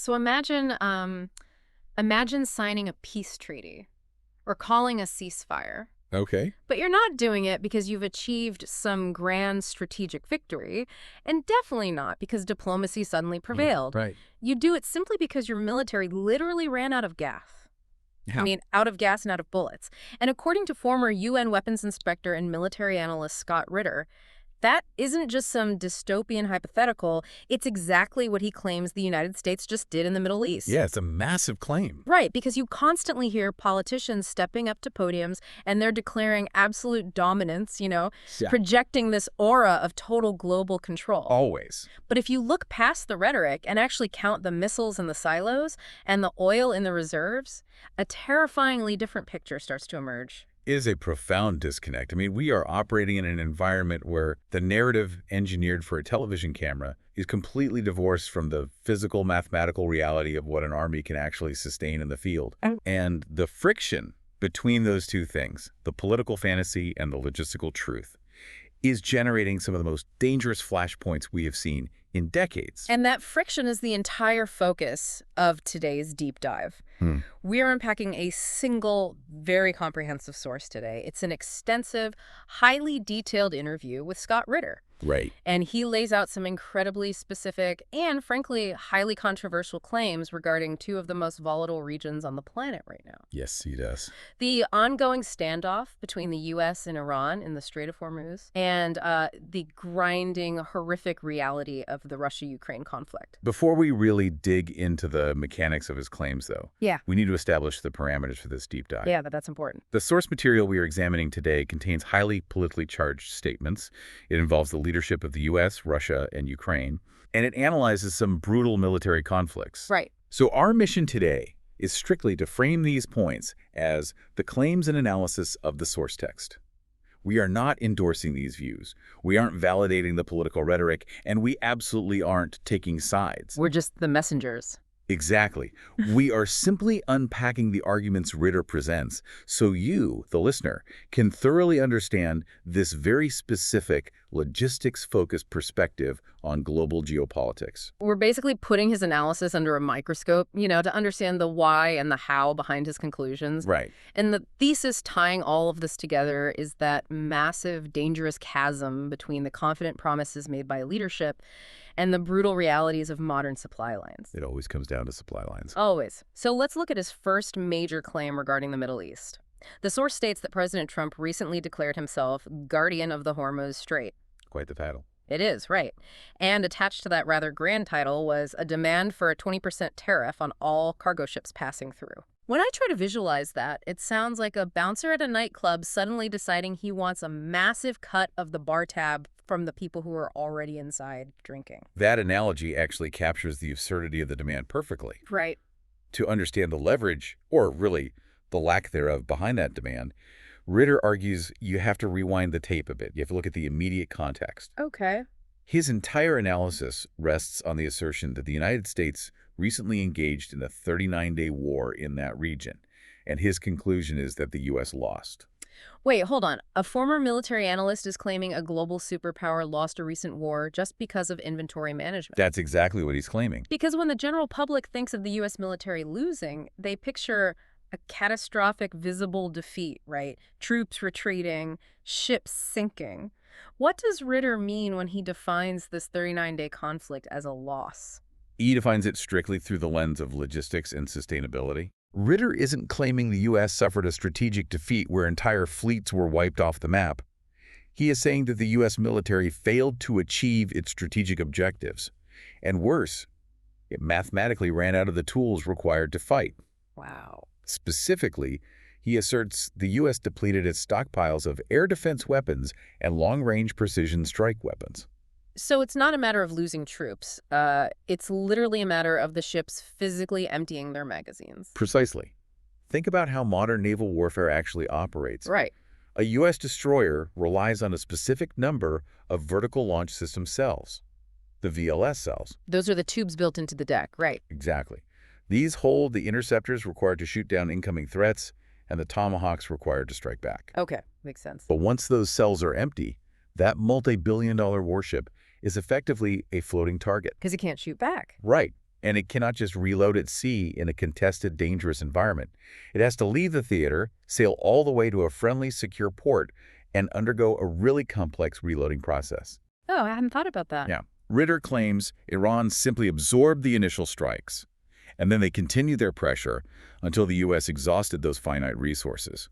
So imagine signing a peace treaty or calling a ceasefire. Okay. But you're not doing it because you've achieved some grand strategic victory, and definitely not because diplomacy suddenly prevailed. Right. You do it simply because your military literally ran out of gas. Yeah. Out of gas and out of bullets. And according to former UN weapons inspector and military analyst Scott Ritter, that isn't just some dystopian hypothetical. It's exactly what he claims the United States just did in the Middle East. Yeah, it's a massive claim. Right, because you constantly hear politicians stepping up to podiums and they're declaring absolute dominance, Yeah. projecting this aura of total global control. Always. But if you look past the rhetoric and actually count the missiles in the silos and the oil in the reserves, a terrifyingly different picture starts to emerge. Is a profound disconnect. I mean, we are operating in an environment where the narrative engineered for a television camera is completely divorced from the physical, mathematical reality of what an army can actually sustain in the field. And the friction between those two things, the political fantasy and the logistical truth, is generating some of the most dangerous flashpoints we have seen in decades. And that friction is the entire focus of today's deep dive. We are unpacking a single, very comprehensive source today. It's an extensive, highly detailed interview with Scott Ritter. Right. And he lays out some incredibly specific and, frankly, highly controversial claims regarding two of the most volatile regions on the planet right now. Yes, he does. The ongoing standoff between the U.S. and Iran in the Strait of Hormuz, and the grinding, horrific reality of the Russia-Ukraine conflict. Before we really dig into the mechanics of his claims, though, we need to establish the parameters for this deep dive. Yeah, that's important. The source material we are examining today contains highly politically charged statements. It involves the leadership of the U.S., Russia, and Ukraine, and it analyzes some brutal military conflicts. Right. So our mission today is strictly to frame these points as the claims and analysis of the source text. We are not endorsing these views. We aren't validating the political rhetoric, and we absolutely aren't taking sides. We're just the messengers. Exactly. We are simply unpacking the arguments Ritter presents so you, the listener, can thoroughly understand this very specific, logistics-focused perspective on global geopolitics. We're basically putting his analysis under a microscope, to understand the why and the how behind his conclusions. Right. And the thesis tying all of this together is that massive, dangerous chasm between the confident promises made by leadership and the brutal realities of modern supply lines. It always comes down to supply lines. Always. So let's look at his first major claim regarding the Middle East. The source states that President Trump recently declared himself guardian of the Hormuz Strait. Quite the title. It is, right. And attached to that rather grand title was a demand for a 20% tariff on all cargo ships passing through. When I try to visualize that, it sounds like a bouncer at a nightclub suddenly deciding he wants a massive cut of the bar tab from the people who are already inside drinking. That analogy actually captures the absurdity of the demand perfectly. Right. To understand the leverage, or really the lack thereof, behind that demand, Ritter argues you have to rewind the tape a bit. You have to look at the immediate context. Okay. His entire analysis rests on the assertion that the United States recently engaged in a 39-day war in that region, and his conclusion is that the U.S. lost. Wait, hold on. A former military analyst is claiming a global superpower lost a recent war just because of inventory management. That's exactly what he's claiming. Because when the general public thinks of the U.S. military losing, they picture a catastrophic visible defeat, right? Troops retreating, ships sinking. What does Ritter mean when he defines this 39-day conflict as a loss? He defines it strictly through the lens of logistics and sustainability. Ritter isn't claiming the U.S. suffered a strategic defeat where entire fleets were wiped off the map. He is saying that the U.S. military failed to achieve its strategic objectives. And worse, it mathematically ran out of the tools required to fight. Wow. Specifically, he asserts the U.S. depleted its stockpiles of air defense weapons and long-range precision strike weapons. So it's not a matter of losing troops. It's literally a matter of the ships physically emptying their magazines. Precisely. Think about how modern naval warfare actually operates. Right. A U.S. destroyer relies on a specific number of vertical launch system cells, the VLS cells. Those are the tubes built into the deck, right? Exactly. These hold the interceptors required to shoot down incoming threats and the tomahawks required to strike back. Okay, makes sense. But once those cells are empty, that multi-billion-dollar warship is effectively a floating target. Because it can't shoot back. Right. And it cannot just reload at sea in a contested, dangerous environment. It has to leave the theater, sail all the way to a friendly, secure port, and undergo a really complex reloading process. Oh, I hadn't thought about that. Yeah. Ritter claims Iran simply absorbed the initial strikes, and then they continued their pressure until the U.S. exhausted those finite resources.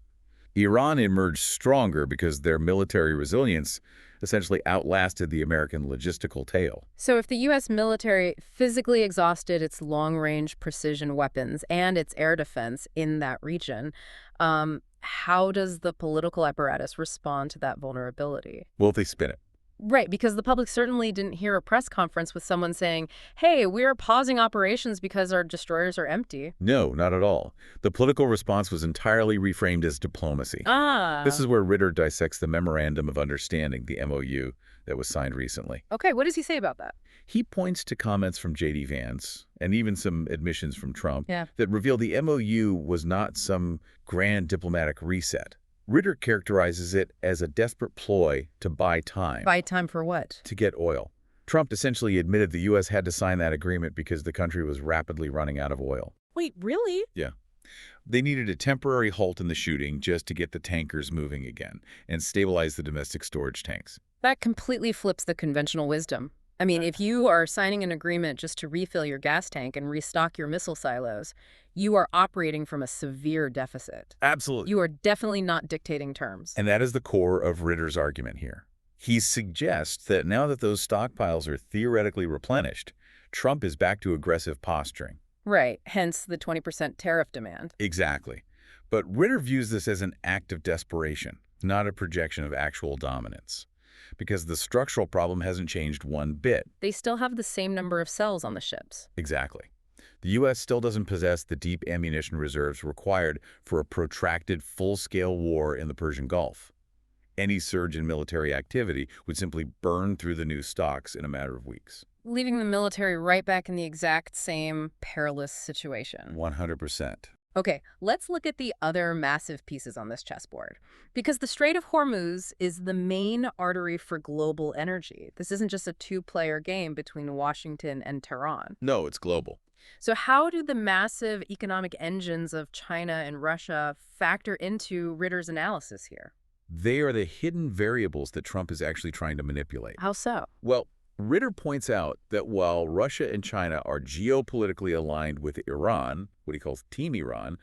Iran emerged stronger because their military resilience essentially outlasted the American logistical tail. So if the U.S. military physically exhausted its long-range precision weapons and its air defense in that region, how does the political apparatus respond to that vulnerability? Well, they spin it. Right, because the public certainly didn't hear a press conference with someone saying, hey, we're pausing operations because our destroyers are empty. No, not at all. The political response was entirely reframed as diplomacy. This is where Ritter dissects the Memorandum of Understanding, the MOU, that was signed recently. Okay, what does he say about that? He points to comments from J.D. Vance and even some admissions from Trump that reveal the MOU was not some grand diplomatic reset. Ritter characterizes it as a desperate ploy to buy time. Buy time for what? To get oil. Trump essentially admitted the U.S. had to sign that agreement because the country was rapidly running out of oil. Wait, really? Yeah. They needed a temporary halt in the shooting just to get the tankers moving again and stabilize the domestic storage tanks. That completely flips the conventional wisdom. I mean, if you are signing an agreement just to refill your gas tank and restock your missile silos, you are operating from a severe deficit. Absolutely. You are definitely not dictating terms. And that is the core of Ritter's argument here. He suggests that now that those stockpiles are theoretically replenished, Trump is back to aggressive posturing. Right, hence the 20% tariff demand. Exactly. But Ritter views this as an act of desperation, not a projection of actual dominance, because the structural problem hasn't changed one bit. They still have the same number of cells on the ships. Exactly. The U.S. still doesn't possess the deep ammunition reserves required for a protracted, full-scale war in the Persian Gulf. Any surge in military activity would simply burn through the new stocks in a matter of weeks. Leaving the military right back in the exact same perilous situation. 100%. Okay, let's look at the other massive pieces on this chessboard. Because the Strait of Hormuz is the main artery for global energy. This isn't just a two-player game between Washington and Tehran. No, it's global. So how do the massive economic engines of China and Russia factor into Ritter's analysis here? They are the hidden variables that Trump is actually trying to manipulate. How so? Well, Ritter points out that while Russia and China are geopolitically aligned with Iran, what he calls Team Iran,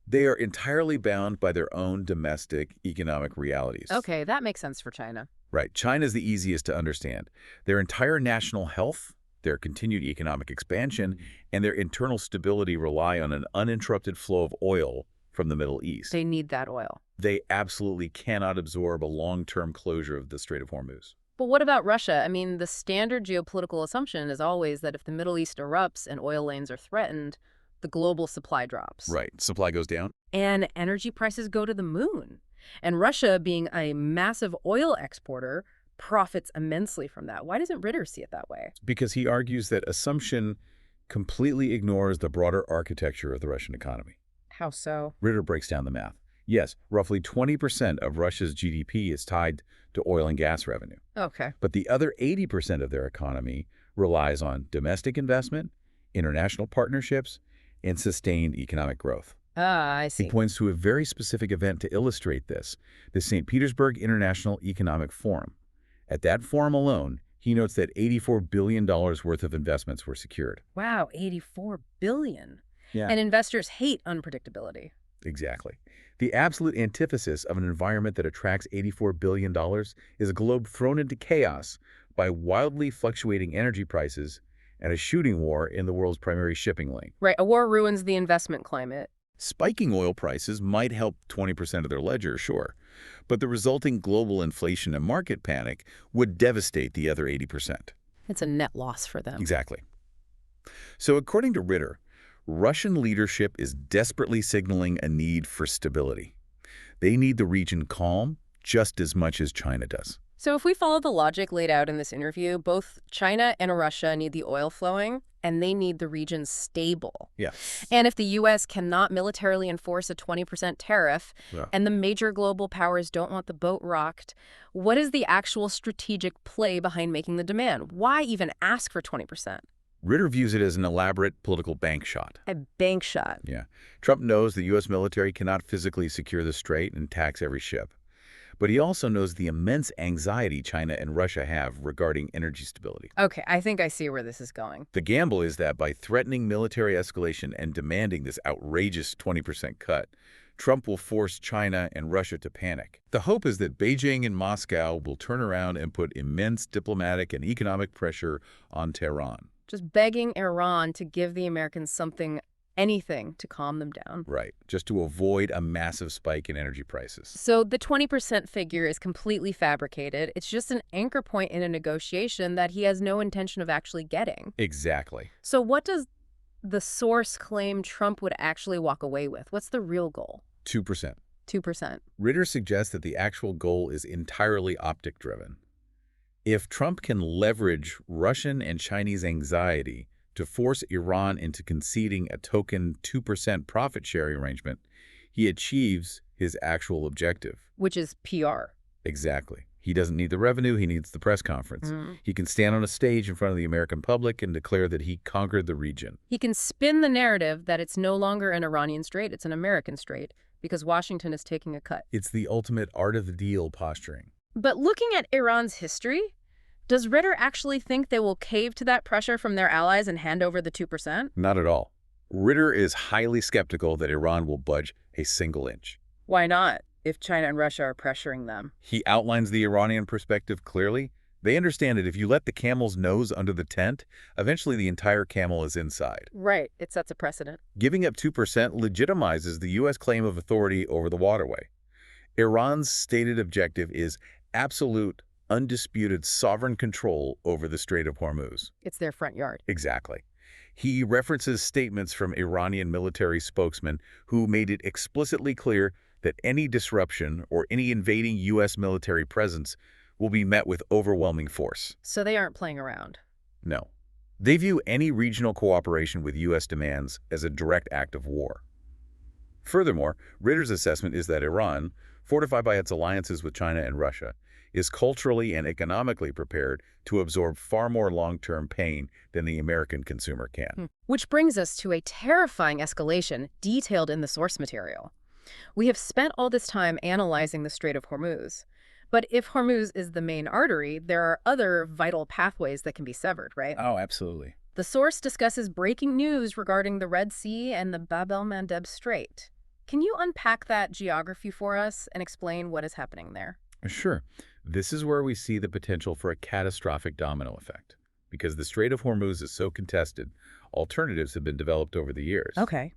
they are entirely bound by their own domestic economic realities. Okay, that makes sense for China. Right. China is the easiest to understand. Their entire national health, their continued economic expansion, and their internal stability rely on an uninterrupted flow of oil from the Middle East. They need that oil. They absolutely cannot absorb a long-term closure of the Strait of Hormuz. But what about Russia? I mean, the standard geopolitical assumption is always that if the Middle East erupts and oil lanes are threatened, the global supply drops. Right. Supply goes down. And energy prices go to the moon. And Russia, being a massive oil exporter, profits immensely from that. Why doesn't Ritter see it that way? Because he argues that assumption completely ignores the broader architecture of the Russian economy. How so? Ritter breaks down the math. Yes, roughly 20% of Russia's GDP is tied to oil and gas revenue. Okay. But the other 80% of their economy relies on domestic investment, international partnerships, and sustained economic growth. Ah, I see. He points to a very specific event to illustrate this, the St. Petersburg International Economic Forum. At that forum alone, he notes that $84 billion worth of investments were secured. Wow, $84 billion. Yeah. And investors hate unpredictability. Exactly. The absolute antithesis of an environment that attracts $84 billion is a globe thrown into chaos by wildly fluctuating energy prices and a shooting war in the world's primary shipping lane. Right, a war ruins the investment climate. Spiking oil prices might help 20% of their ledger, sure, but the resulting global inflation and market panic would devastate the other 80%. It's a net loss for them. Exactly. So according to Ritter, Russian leadership is desperately signaling a need for stability. They need the region calm just as much as China does. So if we follow the logic laid out in this interview, both China and Russia need the oil flowing, and they need the region stable. Yeah. And if the U.S. cannot militarily enforce a 20% tariff, and the major global powers don't want the boat rocked, what is the actual strategic play behind making the demand? Why even ask for 20%? Ritter views it as an elaborate political bank shot. A bank shot. Yeah. Trump knows the U.S. military cannot physically secure the strait and tax every ship. But he also knows the immense anxiety China and Russia have regarding energy stability. Okay, I think I see where this is going. The gamble is that by threatening military escalation and demanding this outrageous 20% cut, Trump will force China and Russia to panic. The hope is that Beijing and Moscow will turn around and put immense diplomatic and economic pressure on Tehran. Just begging Iran to give the Americans something, anything, to calm them down. Right, just to avoid a massive spike in energy prices. So the 20% figure is completely fabricated. It's just an anchor point in a negotiation that he has no intention of actually getting. Exactly. So what does the source claim Trump would actually walk away with? What's the real goal? 2%. 2%. Ritter suggests that the actual goal is entirely optic-driven. If Trump can leverage Russian and Chinese anxiety to force Iran into conceding a token 2% profit-sharing arrangement, he achieves his actual objective. Which is PR. Exactly. He doesn't need the revenue, he needs the press conference. He can stand on a stage in front of the American public and declare that he conquered the region. He can spin the narrative that it's no longer an Iranian strait, it's an American strait, because Washington is taking a cut. It's the ultimate art of the deal posturing. But looking at Iran's history, does Ritter actually think they will cave to that pressure from their allies and hand over the 2%? Not at all. Ritter is highly skeptical that Iran will budge a single inch. Why not, if China and Russia are pressuring them? He outlines the Iranian perspective clearly. They understand that if you let the camel's nose under the tent, eventually the entire camel is inside. Right. It sets a precedent. Giving up 2% legitimizes the U.S. claim of authority over the waterway. Iran's stated objective is absolute, undisputed sovereign control over the Strait of Hormuz. It's their front yard. Exactly. He references statements from Iranian military spokesmen who made it explicitly clear that any disruption or any invading U.S. military presence will be met with overwhelming force. So they aren't playing around. No. They view any regional cooperation with U.S. demands as a direct act of war. Furthermore, Ritter's assessment is that Iran, fortified by its alliances with China and Russia, is culturally and economically prepared to absorb far more long-term pain than the American consumer can. Which brings us to a terrifying escalation detailed in the source material. We have spent all this time analyzing the Strait of Hormuz. But if Hormuz is the main artery, there are other vital pathways that can be severed, right? Oh, absolutely. The source discusses breaking news regarding the Red Sea and the Bab el-Mandeb Strait. Can you unpack that geography for us and explain what is happening there? Sure. This is where we see the potential for a catastrophic domino effect. Because the Strait of Hormuz is so contested, alternatives have been developed over the years. Okay.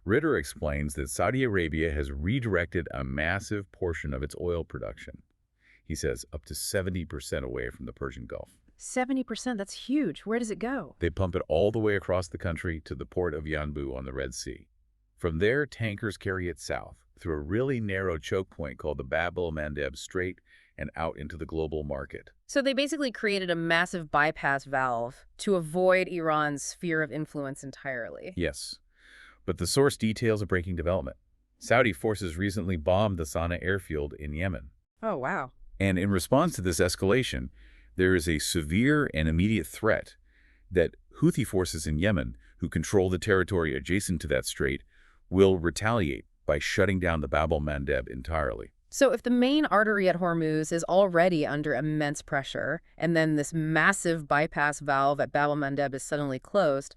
Ritter explains that Saudi Arabia has redirected a massive portion of its oil production. He says up to 70% away from the Persian Gulf. 70%, that's huge. Where does it go? They pump it all the way across the country to the port of Yanbu on the Red Sea. From there, tankers carry it south through a really narrow choke point called the Bab el-Mandeb Strait and out into the global market. So they basically created a massive bypass valve to avoid Iran's sphere of influence entirely. Yes, but the source details a breaking development. Saudi forces recently bombed the Sana'a airfield in Yemen. Oh, wow. And in response to this escalation, there is a severe and immediate threat that Houthi forces in Yemen, who control the territory adjacent to that strait, will retaliate by shutting down the Bab el-Mandeb entirely. So if the main artery at Hormuz is already under immense pressure, and then this massive bypass valve at Bab el-Mandeb is suddenly closed,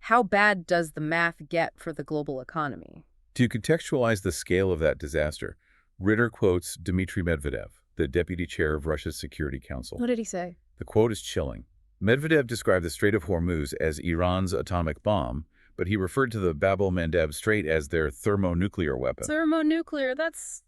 how bad does the math get for the global economy? To contextualize the scale of that disaster, Ritter quotes Dmitry Medvedev, the deputy chair of Russia's Security Council. What did he say? The quote is chilling. Medvedev described the Strait of Hormuz as Iran's atomic bomb, but he referred to the Bab el-Mandeb Strait as their thermonuclear weapon. Thermonuclear, that's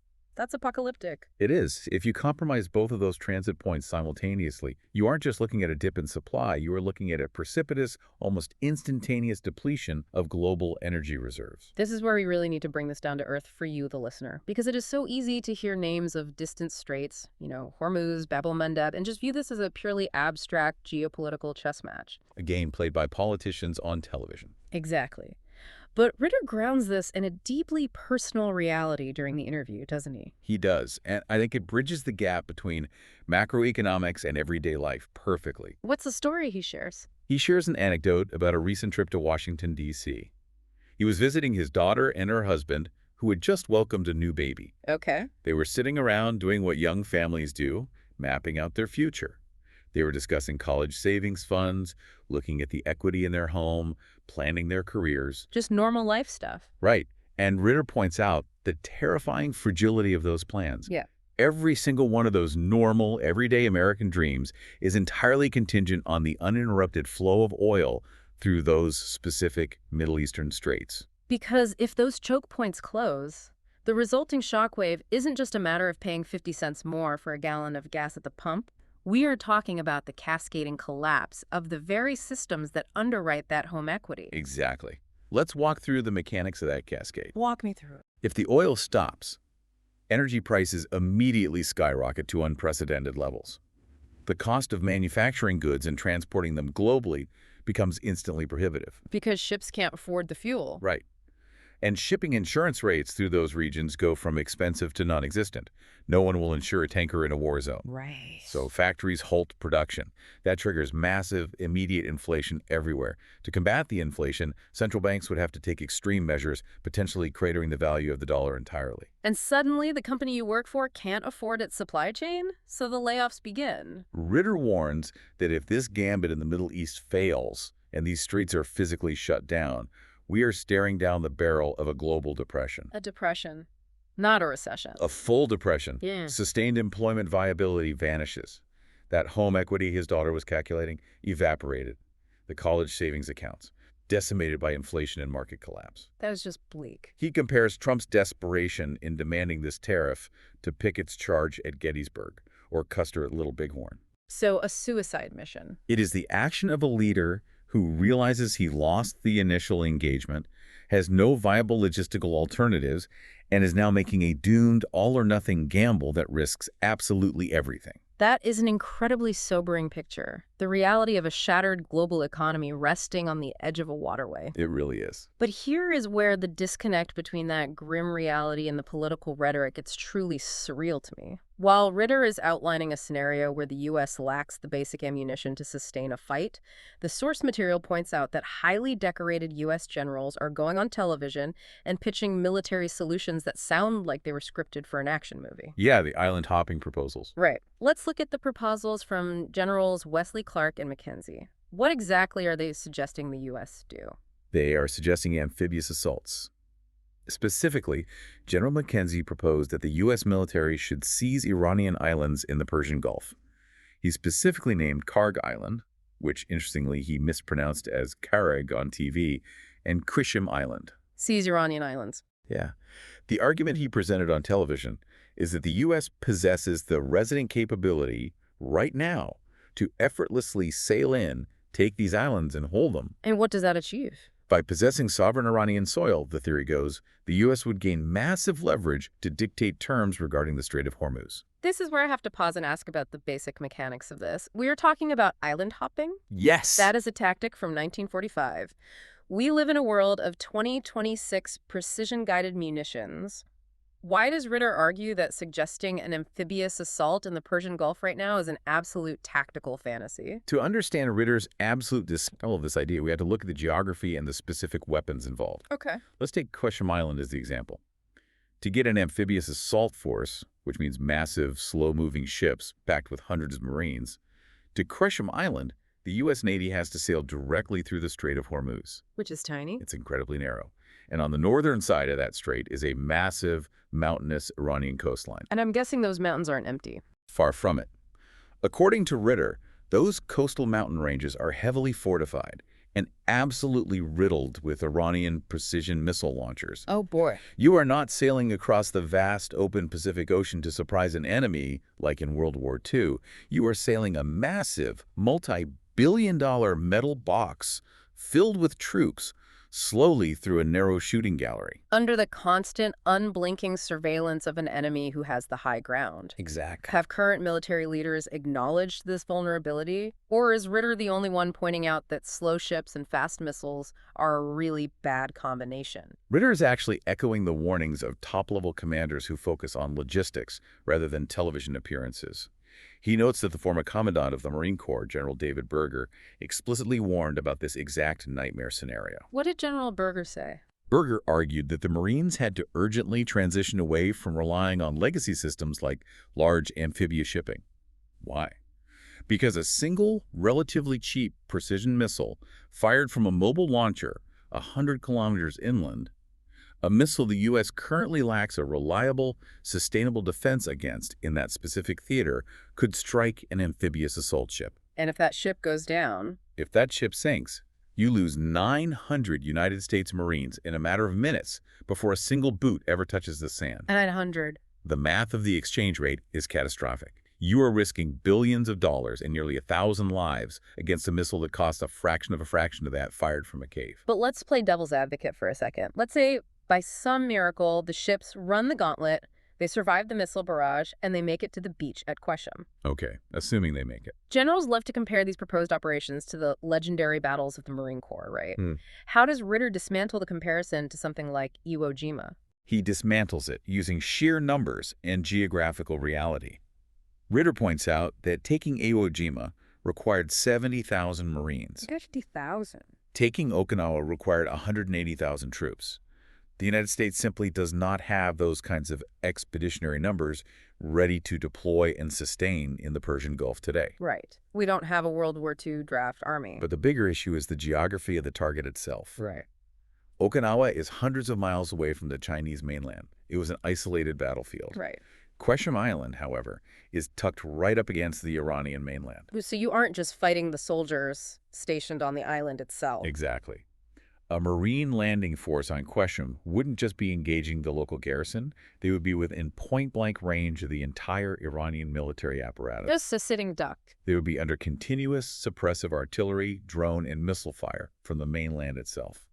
apocalyptic. It is. If you compromise both of those transit points simultaneously, you aren't just looking at a dip in supply, you are looking at a precipitous, almost instantaneous depletion of global energy reserves. This is where we really need to bring this down to earth for you, the listener, because it is so easy to hear names of distant straits, Hormuz, Bab el-Mandeb, and just view this as a purely abstract geopolitical chess match. A game played by politicians on television. Exactly. But Ritter grounds this in a deeply personal reality during the interview, doesn't he? He does, and I think it bridges the gap between macroeconomics and everyday life perfectly. What's the story he shares? He shares an anecdote about a recent trip to Washington, D.C. He was visiting his daughter and her husband, who had just welcomed a new baby. Okay. They were sitting around doing what young families do, mapping out their future. They were discussing college savings funds, looking at the equity in their home, planning their careers. Just normal life stuff. Right. And Ritter points out the terrifying fragility of those plans. Yeah. Every single one of those normal, everyday American dreams is entirely contingent on the uninterrupted flow of oil through those specific Middle Eastern straits. Because if those choke points close, the resulting shockwave isn't just a matter of paying 50 cents more for a gallon of gas at the pump. We are talking about the cascading collapse of the very systems that underwrite that home equity. Exactly. Let's walk through the mechanics of that cascade. Walk me through it. If the oil stops, energy prices immediately skyrocket to unprecedented levels. The cost of manufacturing goods and transporting them globally becomes instantly prohibitive. Because ships can't afford the fuel. Right. And shipping insurance rates through those regions go from expensive to non-existent. No one will insure a tanker in a war zone. Right. So factories halt production. That triggers massive, immediate inflation everywhere. To combat the inflation, central banks would have to take extreme measures, potentially cratering the value of the dollar entirely. And suddenly the company you work for can't afford its supply chain, so the layoffs begin. Ritter warns that if this gambit in the Middle East fails and these streets are physically shut down, we are staring down the barrel of a global depression. A depression, not a recession. A full depression. Yeah. Sustained employment viability vanishes. That home equity his daughter was calculating evaporated. The college savings accounts decimated by inflation and market collapse. That is just bleak. He compares Trump's desperation in demanding this tariff to Pickett's charge at Gettysburg or Custer at Little Bighorn. So a suicide mission. It is the action of a leader who realizes he lost the initial engagement, has no viable logistical alternatives, and is now making a doomed all-or-nothing gamble that risks absolutely everything. That is an incredibly sobering picture. The reality of a shattered global economy resting on the edge of a waterway. It really is. But here is where the disconnect between that grim reality and the political rhetoric gets truly surreal to me. While Ritter is outlining a scenario where the U.S. lacks the basic ammunition to sustain a fight, the source material points out that highly decorated U.S. generals are going on television and pitching military solutions that sound like they were scripted for an action movie. Yeah, the island-hopping proposals. Right. Let's look at the proposals from Generals Wesley Clark and Mackenzie. What exactly are they suggesting the U.S. do? They are suggesting amphibious assaults. Specifically, General Mackenzie proposed that the U.S. military should seize Iranian islands in the Persian Gulf. He specifically named Karg Island, which interestingly he mispronounced as Karag on TV, and Qishim Island. Seize Iranian islands. Yeah. The argument he presented on television is that the U.S. possesses the resident capability right now to effortlessly sail in, take these islands, and hold them. And what does that achieve? By possessing sovereign Iranian soil, the theory goes, the U.S. would gain massive leverage to dictate terms regarding the Strait of Hormuz. This is where I have to pause and ask about the basic mechanics of this. We are talking about island hopping? Yes! That is a tactic from 1945. We live in a world of 2026 precision-guided munitions. Why does Ritter argue that suggesting an amphibious assault in the Persian Gulf right now is an absolute tactical fantasy? To understand Ritter's absolute dismissal of this idea, we have to look at the geography and the specific weapons involved. Okay. Let's take Qishim Island as the example. To get an amphibious assault force, which means massive, slow-moving ships packed with hundreds of Marines, to Qishim Island, the U.S. Navy has to sail directly through the Strait of Hormuz. Which is tiny. It's incredibly narrow. And on the northern side of that strait is a massive, mountainous Iranian coastline. And I'm guessing those mountains aren't empty. Far from it. According to Ritter, those coastal mountain ranges are heavily fortified and absolutely riddled with Iranian precision missile launchers. Oh, boy. You are not sailing across the vast open Pacific Ocean to surprise an enemy like in World War II. You are sailing a massive, multi-billion-dollar metal box filled with troops slowly through a narrow shooting gallery. Under the constant, unblinking surveillance of an enemy who has the high ground. Exactly. Have current military leaders acknowledged this vulnerability? Or is Ritter the only one pointing out that slow ships and fast missiles are a really bad combination? Ritter is actually echoing the warnings of top-level commanders who focus on logistics rather than television appearances. He notes that the former commandant of the Marine Corps, General David Berger, explicitly warned about this exact nightmare scenario. What did General Berger say? Berger argued that the Marines had to urgently transition away from relying on legacy systems like large amphibious shipping. Why? Because a single, relatively cheap precision missile fired from a mobile launcher 100 kilometers inland, a missile the U.S. currently lacks a reliable, sustainable defense against in that specific theater, could strike an amphibious assault ship. And if that ship goes down? If that ship sinks, you lose 900 United States Marines in a matter of minutes before a single boot ever touches the sand. 900. The math of the exchange rate is catastrophic. You are risking billions of dollars and nearly 1,000 lives against a missile that costs a fraction of that fired from a cave. But let's play devil's advocate for a second. Let's say, by some miracle, the ships run the gauntlet, they survive the missile barrage, and they make it to the beach at Quesham. Okay, assuming they make it. Generals love to compare these proposed operations to the legendary battles of the Marine Corps, right? Hmm. How does Ritter dismantle the comparison to something like Iwo Jima? He dismantles it using sheer numbers and geographical reality. Ritter points out that taking Iwo Jima required 70,000 Marines. 50,000. Taking Okinawa required 180,000 troops. The United States simply does not have those kinds of expeditionary numbers ready to deploy and sustain in the Persian Gulf today. Right. We don't have a World War II draft army. But the bigger issue is the geography of the target itself. Right. Okinawa is hundreds of miles away from the Chinese mainland. It was an isolated battlefield. Right. Quesham Island, however, is tucked right up against the Iranian mainland. So you aren't just fighting the soldiers stationed on the island itself. Exactly. A Marine landing force on Quesham wouldn't just be engaging the local garrison, they would be within point-blank range of the entire Iranian military apparatus. Just a sitting duck. They would be under continuous suppressive artillery, drone, and missile fire from the mainland itself.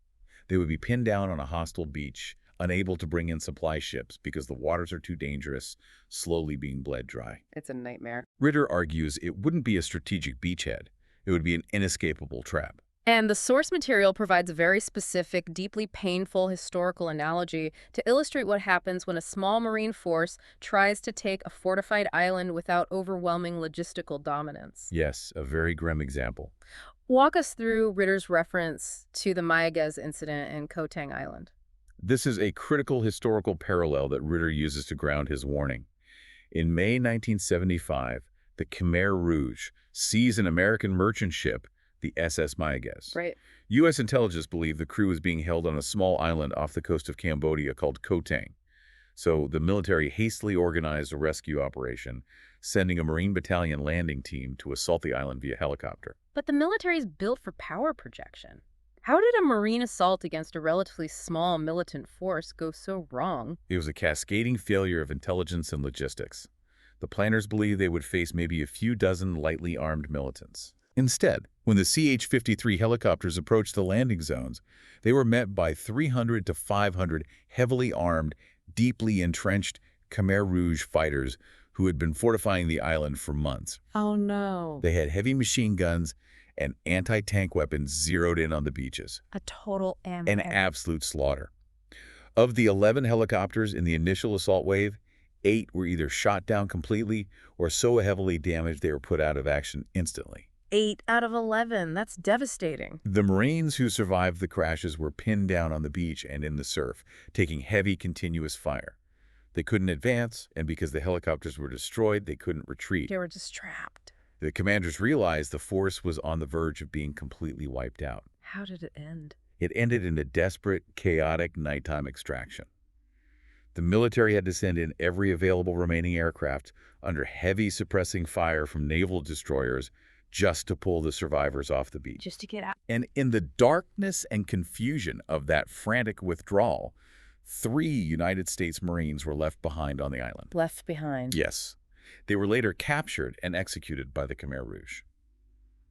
They would be pinned down on a hostile beach, unable to bring in supply ships because the waters are too dangerous, slowly being bled dry. It's a nightmare. Ritter argues it wouldn't be a strategic beachhead. It would be an inescapable trap. And the source material provides a very specific, deeply painful historical analogy to illustrate what happens when a small Marine force tries to take a fortified island without overwhelming logistical dominance. Yes, a very grim example. Walk us through Ritter's reference to the Mayaguez incident in Koh Tang Island. This is a critical historical parallel that Ritter uses to ground his warning. In May 1975, the Khmer Rouge seized an American merchant ship, the SS Mayaguez. Right. U.S. intelligence believed the crew was being held on a small island off the coast of Cambodia called Koh Tang. So the military hastily organized a rescue operation, sending a Marine battalion landing team to assault the island via helicopter. But the military is built for power projection. How did a Marine assault against a relatively small militant force go so wrong? It was a cascading failure of intelligence and logistics. The planners believed they would face maybe a few dozen lightly armed militants. Instead, when the CH-53 helicopters approached the landing zones, they were met by 300 to 500 heavily armed, deeply entrenched Khmer Rouge fighters who had been fortifying the island for months. Oh, no. They had heavy machine guns and anti-tank weapons zeroed in on the beaches. A total An absolute slaughter. Of the 11 helicopters in the initial assault wave, 8 were either shot down completely or so heavily damaged they were put out of action instantly. 8 out of 11. That's devastating. The Marines who survived the crashes were pinned down on the beach and in the surf, taking heavy, continuous fire. They couldn't advance, and because the helicopters were destroyed, they couldn't retreat. They were just trapped. The commanders realized the force was on the verge of being completely wiped out. How did it end? It ended in a desperate, chaotic nighttime extraction. The military had to send in every available remaining aircraft under heavy suppressing fire from naval destroyers just to pull the survivors off the beach. Just to get out. And in the darkness and confusion of that frantic withdrawal, 3 United States Marines were left behind on the island. Left behind. Yes. They were later captured and executed by the Khmer Rouge.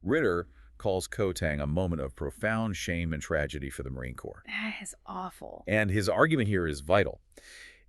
Ritter calls Koh Tang a moment of profound shame and tragedy for the Marine Corps. That is awful. And his argument here is vital.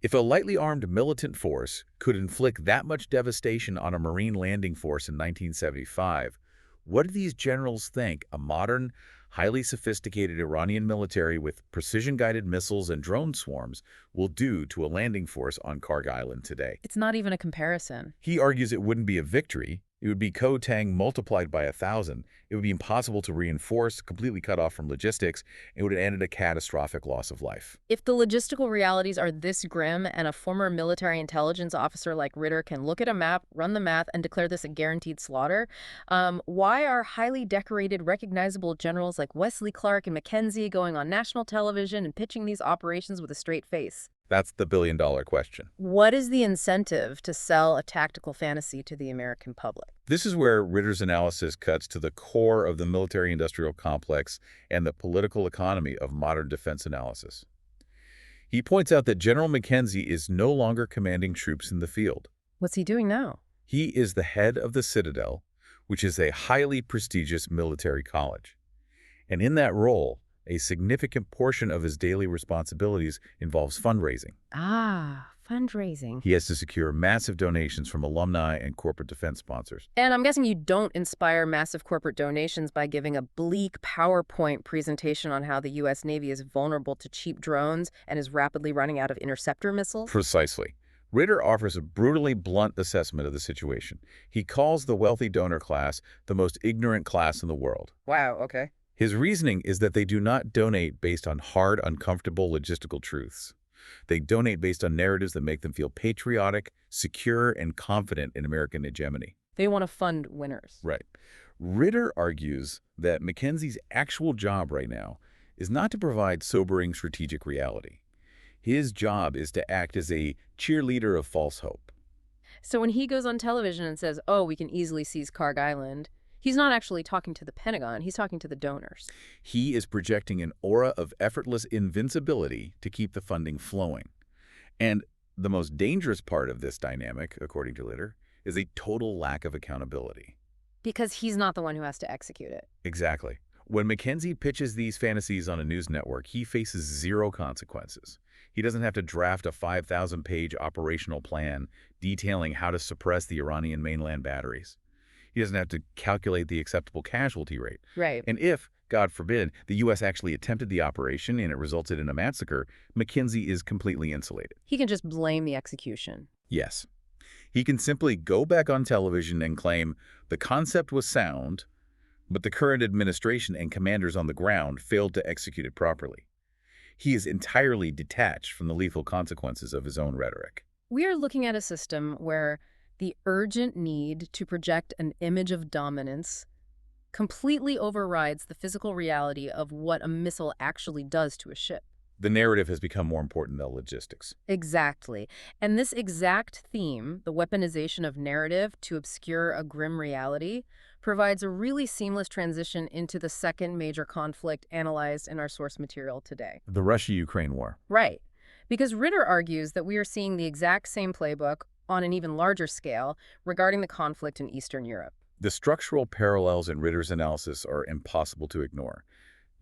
If a lightly armed militant force could inflict that much devastation on a Marine landing force in 1975, what do these generals think a modern, highly sophisticated Iranian military with precision-guided missiles and drone swarms will do to a landing force on Karg Island today. It's not even a comparison. He argues it wouldn't be a victory. It would be Ko-Tang multiplied by 1,000. It would be impossible to reinforce, completely cut off from logistics. It would have ended a catastrophic loss of life. If the logistical realities are this grim and a former military intelligence officer like Ritter can look at a map, run the math, and declare this a guaranteed slaughter, why are highly decorated, recognizable generals like Wesley Clark and Mackenzie going on national television and pitching these operations with a straight face? That's the billion-dollar question. What is the incentive to sell a tactical fantasy to the American public? This is where Ritter's analysis cuts to the core of the military-industrial complex and the political economy of modern defense analysis. He points out that General Mackenzie is no longer commanding troops in the field. What's he doing now? He is the head of the Citadel, which is a highly prestigious military college. And in that role, a significant portion of his daily responsibilities involves fundraising. Ah, fundraising. He has to secure massive donations from alumni and corporate defense sponsors. And I'm guessing you don't inspire massive corporate donations by giving a bleak PowerPoint presentation on how the U.S. Navy is vulnerable to cheap drones and is rapidly running out of interceptor missiles? Precisely. Ritter offers a brutally blunt assessment of the situation. He calls the wealthy donor class the most ignorant class in the world. Wow, okay. His reasoning is that they do not donate based on hard, uncomfortable logistical truths. They donate based on narratives that make them feel patriotic, secure, and confident in American hegemony. They want to fund winners. Right. Ritter argues that Mackenzie's actual job right now is not to provide sobering strategic reality. His job is to act as a cheerleader of false hope. So when he goes on television and says, oh, we can easily seize Karg Island, he's not actually talking to the Pentagon, he's talking to the donors. He is projecting an aura of effortless invincibility to keep the funding flowing. And the most dangerous part of this dynamic, according to Ritter, is a total lack of accountability. Because he's not the one who has to execute it. Exactly. When Mackenzie pitches these fantasies on a news network, he faces zero consequences. He doesn't have to draft a 5,000-page operational plan detailing how to suppress the Iranian mainland batteries. He doesn't have to calculate the acceptable casualty rate. Right. And if, God forbid, the U.S. actually attempted the operation and it resulted in a massacre, Mackenzie is completely insulated. He can just blame the execution. Yes. He can simply go back on television and claim the concept was sound, but the current administration and commanders on the ground failed to execute it properly. He is entirely detached from the lethal consequences of his own rhetoric. We are looking at a system where the urgent need to project an image of dominance completely overrides the physical reality of what a missile actually does to a ship. The narrative has become more important than logistics. Exactly. And this exact theme, the weaponization of narrative to obscure a grim reality, provides a really seamless transition into the second major conflict analyzed in our source material today. The Russia-Ukraine war. Right. Because Ritter argues that we are seeing the exact same playbook on an even larger scale regarding the conflict in Eastern Europe. The structural parallels in Ritter's analysis are impossible to ignore.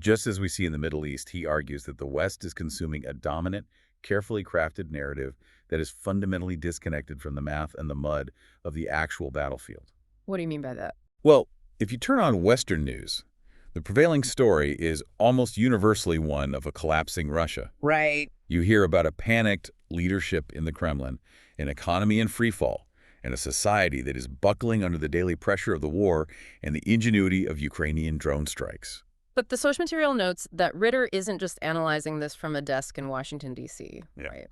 Just as we see in the Middle East, he argues that the West is consuming a dominant, carefully crafted narrative that is fundamentally disconnected from the math and the mud of the actual battlefield. What do you mean by that? Well, if you turn on Western news, the prevailing story is almost universally one of a collapsing Russia. Right. You hear about a panicked leadership in the Kremlin, an economy in freefall, and a society that is buckling under the daily pressure of the war and the ingenuity of Ukrainian drone strikes. But the source material notes that Ritter isn't just analyzing this from a desk in Washington, D.C., right?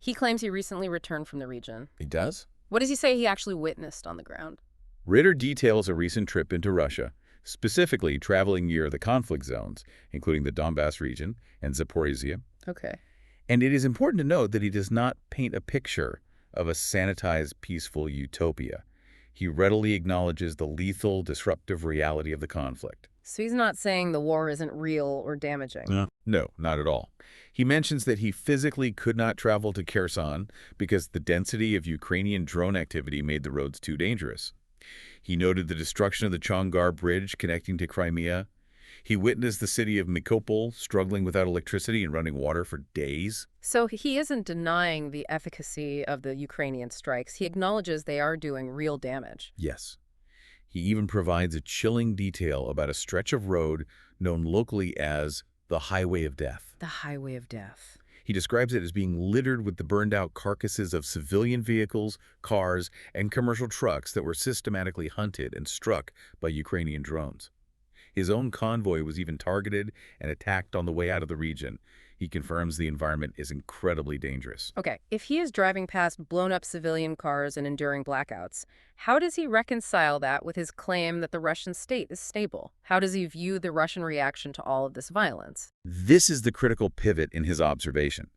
He claims he recently returned from the region. He does? What does he say he actually witnessed on the ground? Ritter details a recent trip into Russia, specifically traveling near the conflict zones, including the Donbass region and Zaporizhia. Okay. And it is important to note that he does not paint a picture of a sanitized, peaceful utopia. He readily acknowledges the lethal, disruptive reality of the conflict. So he's not saying the war isn't real or damaging. No, not at all. He mentions that he physically could not travel to Kherson because the density of Ukrainian drone activity made the roads too dangerous. He noted the destruction of the Chongar Bridge connecting to Crimea. He witnessed the city of Mykolaiv struggling without electricity and running water for days. So he isn't denying the efficacy of the Ukrainian strikes. He acknowledges they are doing real damage. Yes. He even provides a chilling detail about a stretch of road known locally as the Highway of Death. The Highway of Death. He describes it as being littered with the burned-out carcasses of civilian vehicles, cars, and commercial trucks that were systematically hunted and struck by Ukrainian drones. His own convoy was even targeted and attacked on the way out of the region. He confirms the environment is incredibly dangerous. Okay, if he is driving past blown-up civilian cars and enduring blackouts, how does he reconcile that with his claim that the Russian state is stable? How does he view the Russian reaction to all of this violence? This is the critical pivot in his observation.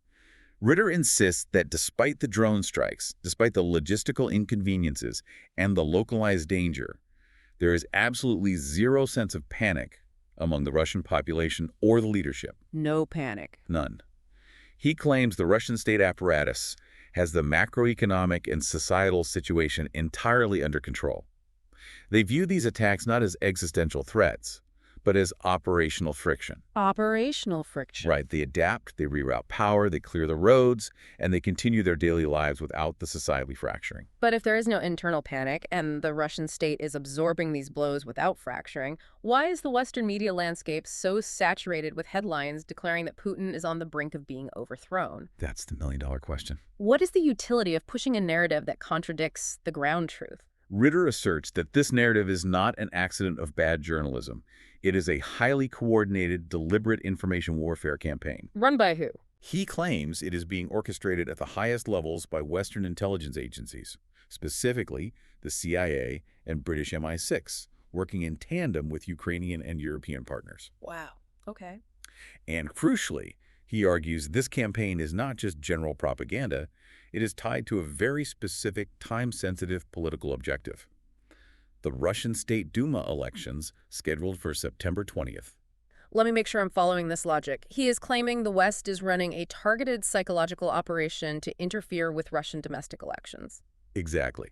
Ritter insists that despite the drone strikes, despite the logistical inconveniences and the localized danger, there is absolutely zero sense of panic among the Russian population or the leadership. No panic. None. He claims the Russian state apparatus has the macroeconomic and societal situation entirely under control. They view these attacks not as existential threats, but as operational friction. Operational friction. Right. They adapt, they reroute power, they clear the roads, and they continue their daily lives without the society fracturing. But if there is no internal panic and the Russian state is absorbing these blows without fracturing, why is the Western media landscape so saturated with headlines declaring that Putin is on the brink of being overthrown? That's the million-dollar question. What is the utility of pushing a narrative that contradicts the ground truth? Ritter asserts that this narrative is not an accident of bad journalism. It is a highly coordinated, deliberate information warfare campaign. Run by who? He claims it is being orchestrated at the highest levels by Western intelligence agencies, specifically the CIA and British MI6, working in tandem with Ukrainian and European partners. Wow. Okay. And crucially, he argues this campaign is not just general propaganda, it is tied to a very specific, time-sensitive political objective: the Russian State Duma elections scheduled for September 20th. Let me make sure I'm following this logic. He is claiming the West is running a targeted psychological operation to interfere with Russian domestic elections. Exactly.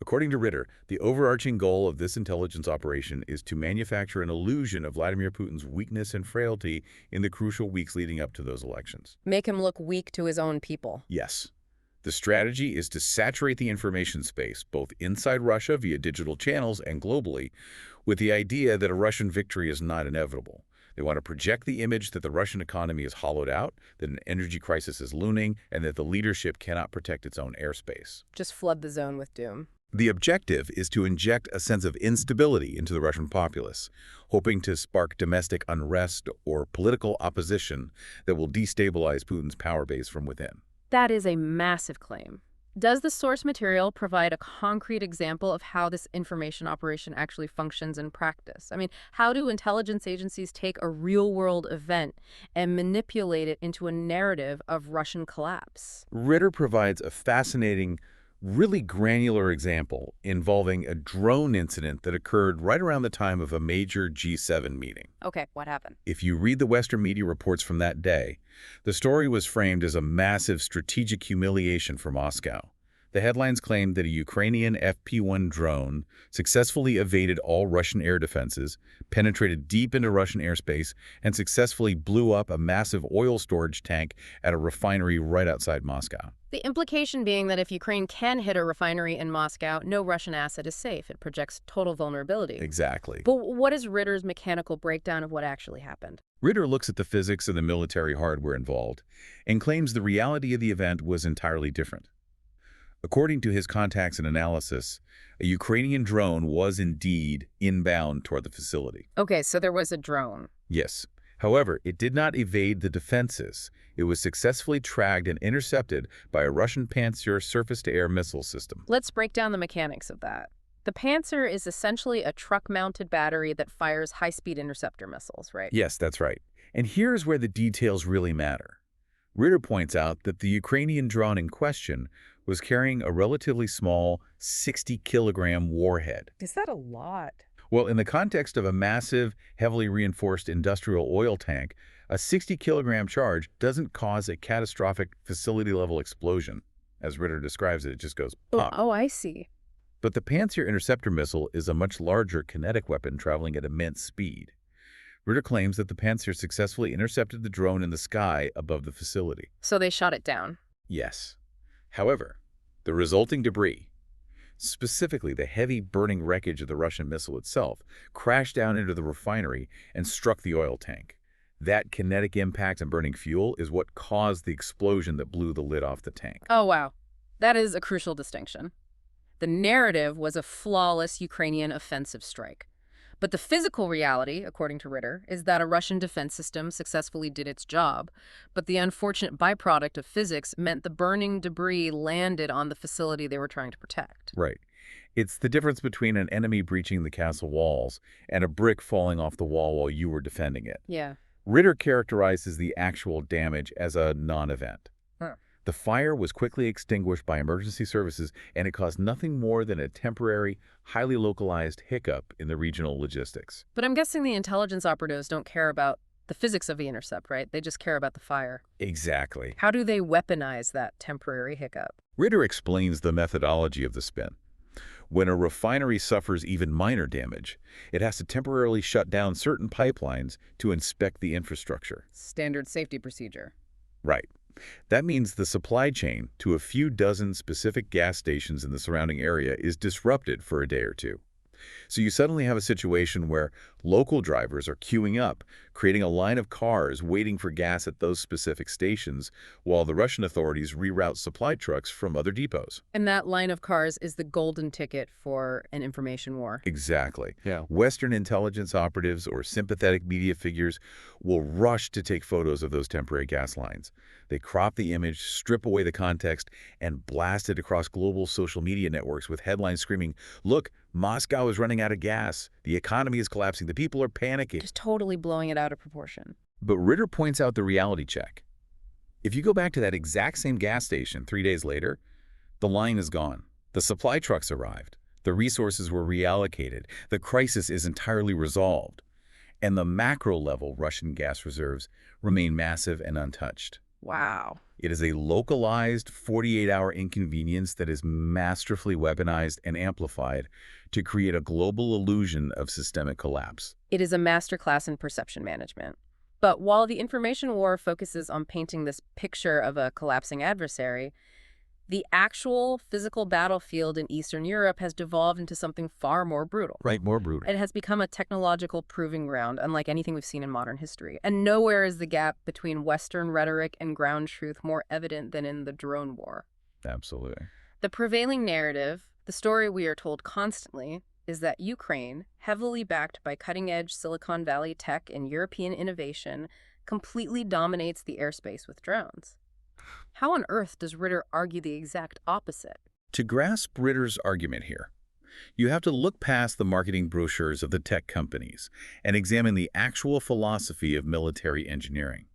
According to Ritter, the overarching goal of this intelligence operation is to manufacture an illusion of Vladimir Putin's weakness and frailty in the crucial weeks leading up to those elections. Make him look weak to his own people. Yes. The strategy is to saturate the information space, both inside Russia via digital channels and globally, with the idea that a Russian victory is not inevitable. They want to project the image that the Russian economy is hollowed out, that an energy crisis is looming, and that the leadership cannot protect its own airspace. Just flood the zone with doom. The objective is to inject a sense of instability into the Russian populace, hoping to spark domestic unrest or political opposition that will destabilize Putin's power base from within. That is a massive claim. Does the source material provide a concrete example of how this information operation actually functions in practice? I mean, how do intelligence agencies take a real-world event and manipulate it into a narrative of Russian collapse? Ritter provides a fascinating, really granular example involving a drone incident that occurred right around the time of a major G7 meeting. Okay, what happened? If you read the Western media reports from that day, the story was framed as a massive strategic humiliation for Moscow. The headlines claimed that a Ukrainian FP-1 drone successfully evaded all Russian air defenses, penetrated deep into Russian airspace, and successfully blew up a massive oil storage tank at a refinery right outside Moscow. The implication being that if Ukraine can hit a refinery in Moscow, no Russian asset is safe. It projects total vulnerability. Exactly. But what is Ritter's mechanical breakdown of what actually happened? Ritter looks at the physics of the military hardware involved and claims the reality of the event was entirely different. According to his contacts and analysis, a Ukrainian drone was indeed inbound toward the facility. Okay, so there was a drone. Yes. However, it did not evade the defenses. It was successfully tracked and intercepted by a Russian Pantsir surface-to-air missile system. Let's break down the mechanics of that. The Pantsir is essentially a truck-mounted battery that fires high-speed interceptor missiles, right? Yes, that's right. And here's where the details really matter. Ritter points out that the Ukrainian drone in question was carrying a relatively small 60-kilogram warhead. Is that a lot? Well, in the context of a massive, heavily reinforced industrial oil tank, a 60-kilogram charge doesn't cause a catastrophic facility-level explosion. As Ritter describes it, it just goes pop. Oh, I see. But the Pantsir interceptor missile is a much larger kinetic weapon traveling at immense speed. Ritter claims that the Pantsir successfully intercepted the drone in the sky above the facility. So they shot it down. Yes. However, the resulting debris, Specifically, the heavy burning wreckage of the Russian missile itself crashed down into the refinery and struck the oil tank. That kinetic impact on burning fuel is what caused the explosion that blew the lid off the tank. Oh, wow. That is a crucial distinction. The narrative was a flawless Ukrainian offensive strike. But the physical reality, according to Ritter, is that a Russian defense system successfully did its job, but the unfortunate byproduct of physics meant the burning debris landed on the facility they were trying to protect. Right. It's the difference between an enemy breaching the castle walls and a brick falling off the wall while you were defending it. Yeah. Ritter characterizes the actual damage as a non-event. Huh. The fire was quickly extinguished by emergency services, and it caused nothing more than a temporary, highly localized hiccup in the regional logistics. But I'm guessing the intelligence operatives don't care about the physics of the intercept, right? They just care about the fire. Exactly. How do they weaponize that temporary hiccup? Ritter explains the methodology of the spin. When a refinery suffers even minor damage, it has to temporarily shut down certain pipelines to inspect the infrastructure. Standard safety procedure. Right. That means the supply chain to a few dozen specific gas stations in the surrounding area is disrupted for a day or two. So you suddenly have a situation where local drivers are queuing up, creating a line of cars waiting for gas at those specific stations, while the Russian authorities reroute supply trucks from other depots. And that line of cars is the golden ticket for an information war. Exactly. Yeah. Western intelligence operatives or sympathetic media figures will rush to take photos of those temporary gas lines. They crop the image, strip away the context, and blast it across global social media networks with headlines screaming, "Look, Moscow is running out of gas. The economy is collapsing. The people are panicking." Just totally blowing it out of proportion. But Ritter points out the reality check. If you go back to that exact same gas station 3 days later, the line is gone. The supply trucks arrived. The resources were reallocated. The crisis is entirely resolved. And the macro-level Russian gas reserves remain massive and untouched. Wow. It is a localized 48-hour inconvenience that is masterfully weaponized and amplified to create a global illusion of systemic collapse. It is a masterclass in perception management. But while the information war focuses on painting this picture of a collapsing adversary, the actual physical battlefield in Eastern Europe has devolved into something far more brutal. Right, more brutal. It has become a technological proving ground, unlike anything we've seen in modern history. And nowhere is the gap between Western rhetoric and ground truth more evident than in the drone war. Absolutely. The prevailing narrative, the story we are told constantly, is that Ukraine, heavily backed by cutting-edge Silicon Valley tech and European innovation, completely dominates the airspace with drones. How on earth does Ritter argue the exact opposite? To grasp Ritter's argument here, you have to look past the marketing brochures of the tech companies and examine the actual philosophy of military engineering.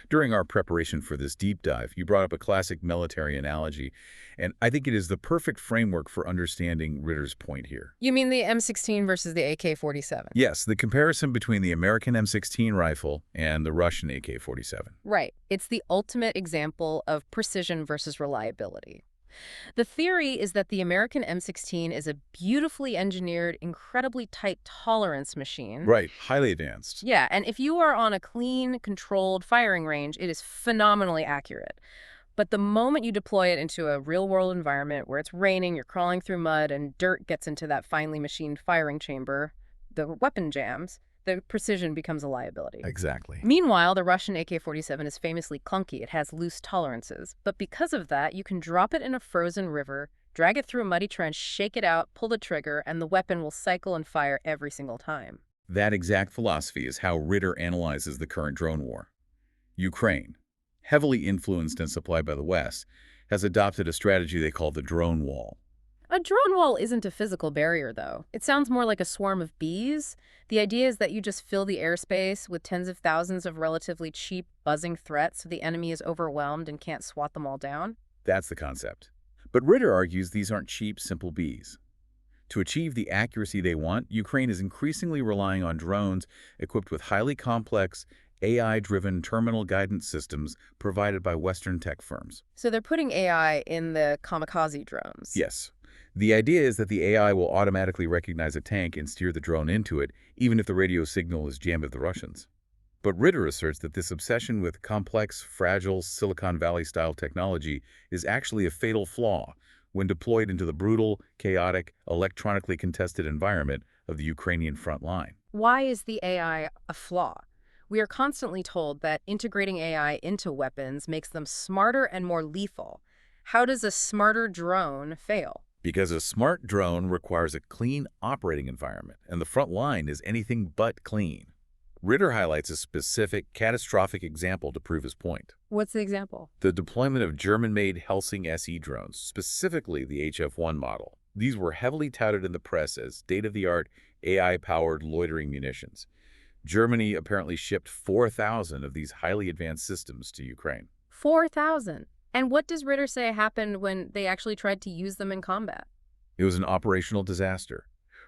During our preparation for this deep dive, you brought up a classic military analogy, and I think it is the perfect framework for understanding Ritter's point here. You mean the M16 versus the AK-47? Yes, the comparison between the American M16 rifle and the Russian AK-47. Right. It's the ultimate example of precision versus reliability. The theory is that the American M16 is a beautifully engineered, incredibly tight tolerance machine. Right, highly advanced. Yeah, and if you are on a clean, controlled firing range, it is phenomenally accurate. But the moment you deploy it into a real-world environment where it's raining, you're crawling through mud, and dirt gets into that finely machined firing chamber, the weapon jams, the precision becomes a liability. Exactly. Meanwhile, the Russian AK-47 is famously clunky. It has loose tolerances. But because of that, you can drop it in a frozen river, drag it through a muddy trench, shake it out, pull the trigger, and the weapon will cycle and fire every single time. That exact philosophy is how Ritter analyzes the current drone war. Ukraine, heavily influenced and supplied by the West, has adopted a strategy they call the drone wall. A drone wall isn't a physical barrier, though. It sounds more like a swarm of bees. The idea is that you just fill the airspace with tens of thousands of relatively cheap, buzzing threats so the enemy is overwhelmed and can't swat them all down. That's the concept. But Ritter argues these aren't cheap, simple bees. To achieve the accuracy they want, Ukraine is increasingly relying on drones equipped with highly complex, AI-driven terminal guidance systems provided by Western tech firms. So they're putting AI in the kamikaze drones. Yes. The idea is that the AI will automatically recognize a tank and steer the drone into it, even if the radio signal is jammed with the Russians. But Ritter asserts that this obsession with complex, fragile Silicon Valley-style technology is actually a fatal flaw, when deployed into the brutal, chaotic, electronically contested environment of the Ukrainian front line. Why is the AI a flaw? We are constantly told that integrating AI into weapons makes them smarter and more lethal. How does a smarter drone fail? Because a smart drone requires a clean operating environment, and the front line is anything but clean. Ritter highlights a specific, catastrophic example to prove his point. What's the example? The deployment of German-made Helsing SE drones, specifically the HF-1 model. These were heavily touted in the press as state-of-the-art AI-powered loitering munitions. Germany apparently shipped 4,000 of these highly advanced systems to Ukraine. 4,000. And what does Ritter say happened when they actually tried to use them in combat? It was an operational disaster.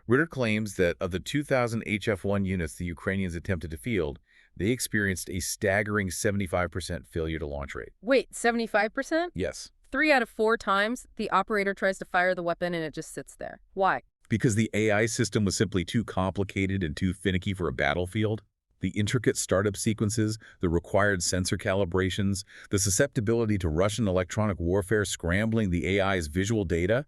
Ritter claims that of the 2,000 HF-1 units the Ukrainians attempted to field, they experienced a staggering 75% failure to launch rate. Wait, 75%? Yes. 3 out of 4 times, the operator tries to fire the weapon and it just sits there. Why? Because the AI system was simply too complicated and too finicky for a battlefield. The intricate startup sequences, the required sensor calibrations, the susceptibility to Russian electronic warfare scrambling the AI's visual data,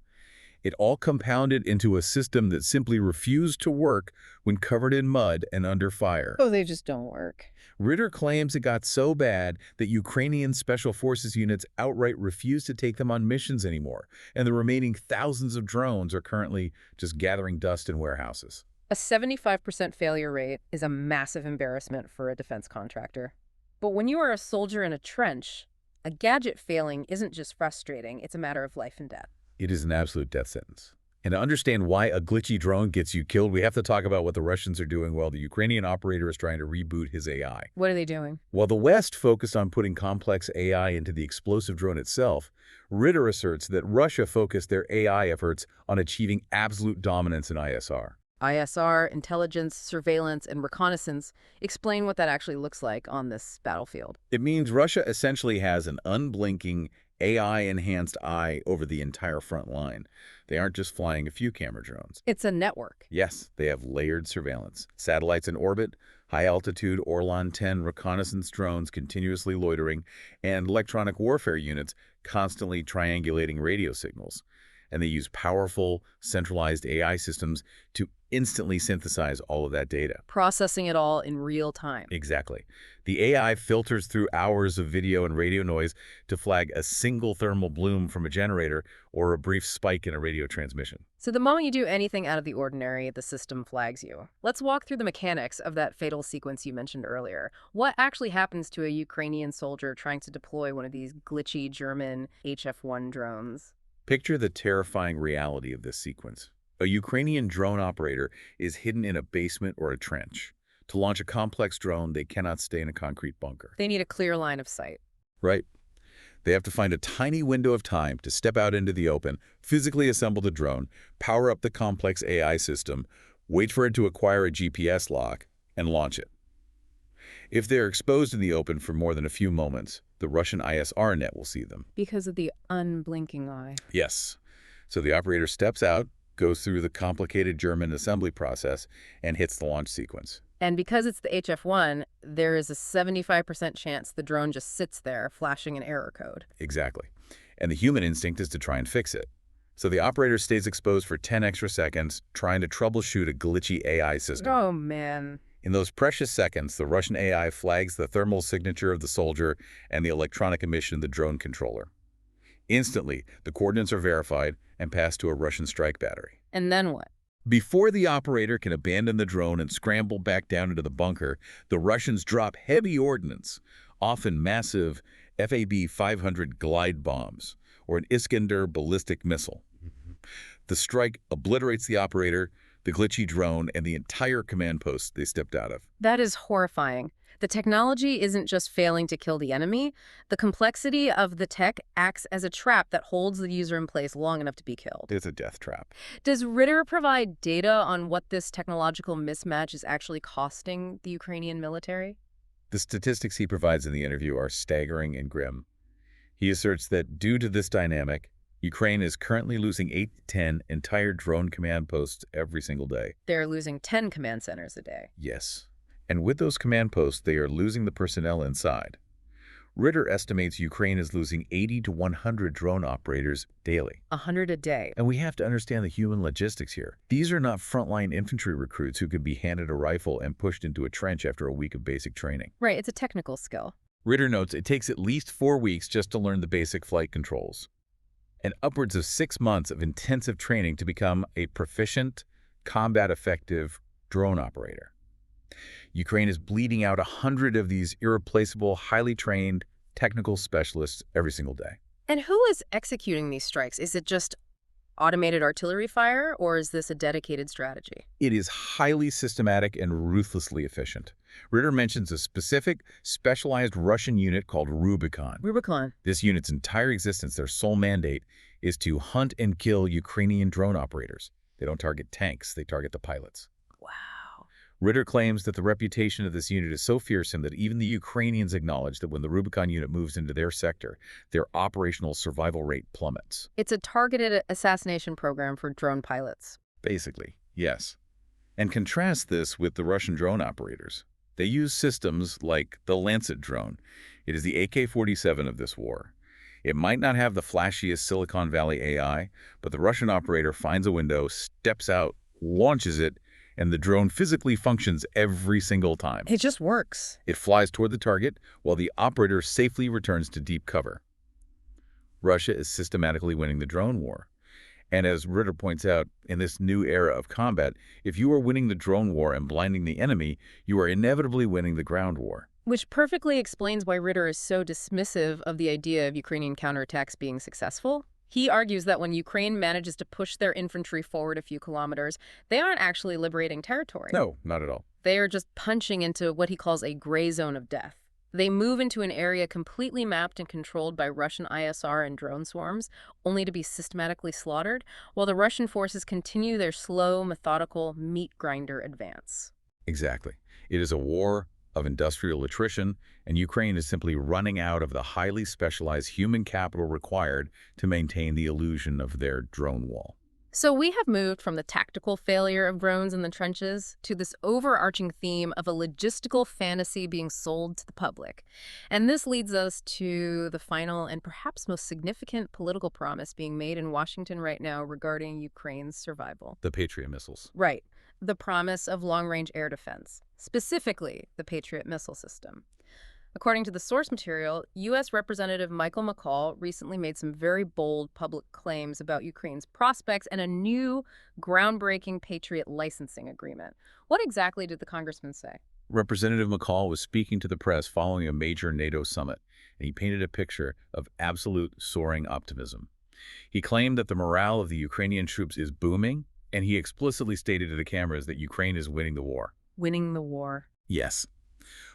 it all compounded into a system that simply refused to work when covered in mud and under fire. Oh, they just don't work. Ritter claims it got so bad that Ukrainian Special Forces units outright refused to take them on missions anymore, and the remaining thousands of drones are currently just gathering dust in warehouses. A 75% failure rate is a massive embarrassment for a defense contractor. But when you are a soldier in a trench, a gadget failing isn't just frustrating, it's a matter of life and death. It is an absolute death sentence. And to understand why a glitchy drone gets you killed, we have to talk about what the Russians are doing while the Ukrainian operator is trying to reboot his AI. What are they doing? While the West focused on putting complex AI into the explosive drone itself, Ritter asserts that Russia focused their AI efforts on achieving absolute dominance in ISR. ISR, intelligence, surveillance, and reconnaissance. Explain what that actually looks like on this battlefield. It means Russia essentially has an unblinking, AI-enhanced eye over the entire front line. They aren't just flying a few camera drones. It's a network. Yes, they have layered surveillance. Satellites in orbit, high-altitude Orlan-10 reconnaissance drones continuously loitering, and electronic warfare units constantly triangulating radio signals. And they use powerful, centralized AI systems to instantly synthesize all of that data. Processing it all in real time. Exactly. The AI filters through hours of video and radio noise to flag a single thermal bloom from a generator or a brief spike in a radio transmission. So the moment you do anything out of the ordinary, the system flags you. Let's walk through the mechanics of that fatal sequence you mentioned earlier. What actually happens to a Ukrainian soldier trying to deploy one of these glitchy German HF-1 drones? Picture the terrifying reality of this sequence. A Ukrainian drone operator is hidden in a basement or a trench. To launch a complex drone, they cannot stay in a concrete bunker. They need a clear line of sight. Right. They have to find a tiny window of time to step out into the open, physically assemble the drone, power up the complex AI system, wait for it to acquire a GPS lock, and launch it. If they're exposed in the open for more than a few moments, the Russian ISR net will see them. Because of the unblinking eye. Yes. So the operator steps out, goes through the complicated German assembly process, and hits the launch sequence. And because it's the HF-1, there is a 75% chance the drone just sits there, flashing an error code. Exactly. And the human instinct is to try and fix it. So the operator stays exposed for 10 extra seconds, trying to troubleshoot a glitchy AI system. Oh, man. In those precious seconds, the Russian AI flags the thermal signature of the soldier and the electronic emission of the drone controller. Instantly, the coordinates are verified and passed to a Russian strike battery. And then what? Before the operator can abandon the drone and scramble back down into the bunker, the Russians drop heavy ordnance, often massive FAB-500 glide bombs, or an Iskander ballistic missile. The strike obliterates the operator, the glitchy drone, and the entire command post they stepped out of. That is horrifying. The technology isn't just failing to kill the enemy. The complexity of the tech acts as a trap that holds the user in place long enough to be killed. It's a death trap. Does Ritter provide data on what this technological mismatch is actually costing the Ukrainian military? The statistics he provides in the interview are staggering and grim. He asserts that due to this dynamic, Ukraine is currently losing 8 to 10 entire drone command posts every single day. They're losing 10 command centers a day. Yes. And with those command posts, they are losing the personnel inside. Ritter estimates Ukraine is losing 80 to 100 drone operators daily. 100 a day. And we have to understand the human logistics here. These are not frontline infantry recruits who could be handed a rifle and pushed into a trench after a week of basic training. Right, it's a technical skill. Ritter notes it takes at least 4 weeks just to learn the basic flight controls, and upwards of 6 months of intensive training to become a proficient, combat-effective drone operator. Ukraine is bleeding out 100 of these irreplaceable, highly trained technical specialists every single day. And who is executing these strikes? Is it just automated artillery fire, or is this a dedicated strategy? It is highly systematic and ruthlessly efficient. Ritter mentions a specific, specialized Russian unit called Rubicon. Rubicon. This unit's entire existence, their sole mandate, is to hunt and kill Ukrainian drone operators. They don't target tanks, they target the pilots. Wow. Ritter claims that the reputation of this unit is so fearsome that even the Ukrainians acknowledge that when the Rubicon unit moves into their sector, their operational survival rate plummets. It's a targeted assassination program for drone pilots. Basically, yes. And contrast this with the Russian drone operators. They use systems like the Lancet drone. It is the AK-47 of this war. It might not have the flashiest Silicon Valley AI, but the Russian operator finds a window, steps out, launches it, and the drone physically functions every single time. It just works. It flies toward the target while the operator safely returns to deep cover. Russia is systematically winning the drone war. And as Ritter points out, in this new era of combat, if you are winning the drone war and blinding the enemy, you are inevitably winning the ground war. Which perfectly explains why Ritter is so dismissive of the idea of Ukrainian counterattacks being successful. He argues that when Ukraine manages to push their infantry forward a few kilometers, they aren't actually liberating territory. No, not at all. They are just punching into what he calls a gray zone of death. They move into an area completely mapped and controlled by Russian ISR and drone swarms, only to be systematically slaughtered, while the Russian forces continue their slow, methodical, meat grinder advance. Exactly. It is a war of industrial attrition, and Ukraine is simply running out of the highly specialized human capital required to maintain the illusion of their drone wall. So we have moved from the tactical failure of drones in the trenches to this overarching theme of a logistical fantasy being sold to the public. And this leads us to the final and perhaps most significant political promise being made in Washington right now regarding Ukraine's survival. The Patriot missiles. Right. The promise of long-range air defense, specifically the Patriot missile system. According to the source material, U.S. Representative Michael McCaul recently made some very bold public claims about Ukraine's prospects and a new, groundbreaking Patriot licensing agreement. What exactly did the congressman say? Representative McCaul was speaking to the press following a major NATO summit, and he painted a picture of absolute soaring optimism. He claimed that the morale of the Ukrainian troops is booming, and he explicitly stated to the cameras that Ukraine is winning the war. Winning the war. Yes.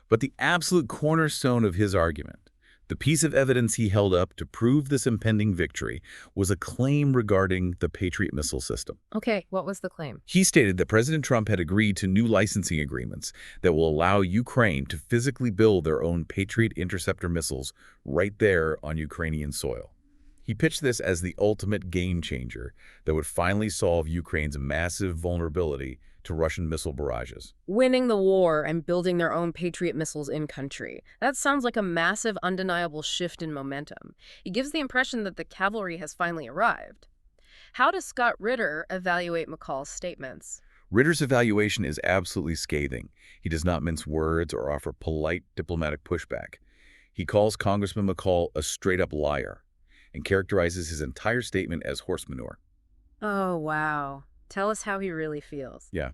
But the absolute cornerstone of his argument, the piece of evidence he held up to prove this impending victory, was a claim regarding the Patriot missile system. Okay, what was the claim? He stated that President Trump had agreed to new licensing agreements that will allow Ukraine to physically build their own Patriot interceptor missiles right there on Ukrainian soil. He pitched this as the ultimate game changer that would finally solve Ukraine's massive vulnerability to Russian missile barrages. Winning the war and building their own Patriot missiles in country. That sounds like a massive, undeniable shift in momentum. It gives the impression that the cavalry has finally arrived. How does Scott Ritter evaluate McCaul's statements? Ritter's evaluation is absolutely scathing. He does not mince words or offer polite diplomatic pushback. He calls Congressman McCaul a straight-up liar and characterizes his entire statement as horse manure. Oh, wow. Tell us how he really feels. Yeah.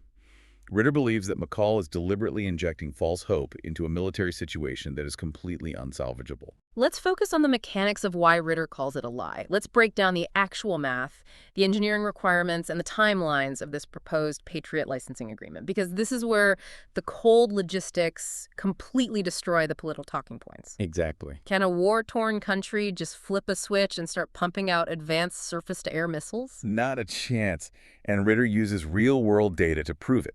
Ritter believes that McCaul is deliberately injecting false hope into a military situation that is completely unsalvageable. Let's focus on the mechanics of why Ritter calls it a lie. Let's break down the actual math, the engineering requirements, and the timelines of this proposed Patriot licensing agreement, because this is where the cold logistics completely destroy the political talking points. Exactly. Can a war-torn country just flip a switch and start pumping out advanced surface-to-air missiles? Not a chance. And Ritter uses real-world data to prove it.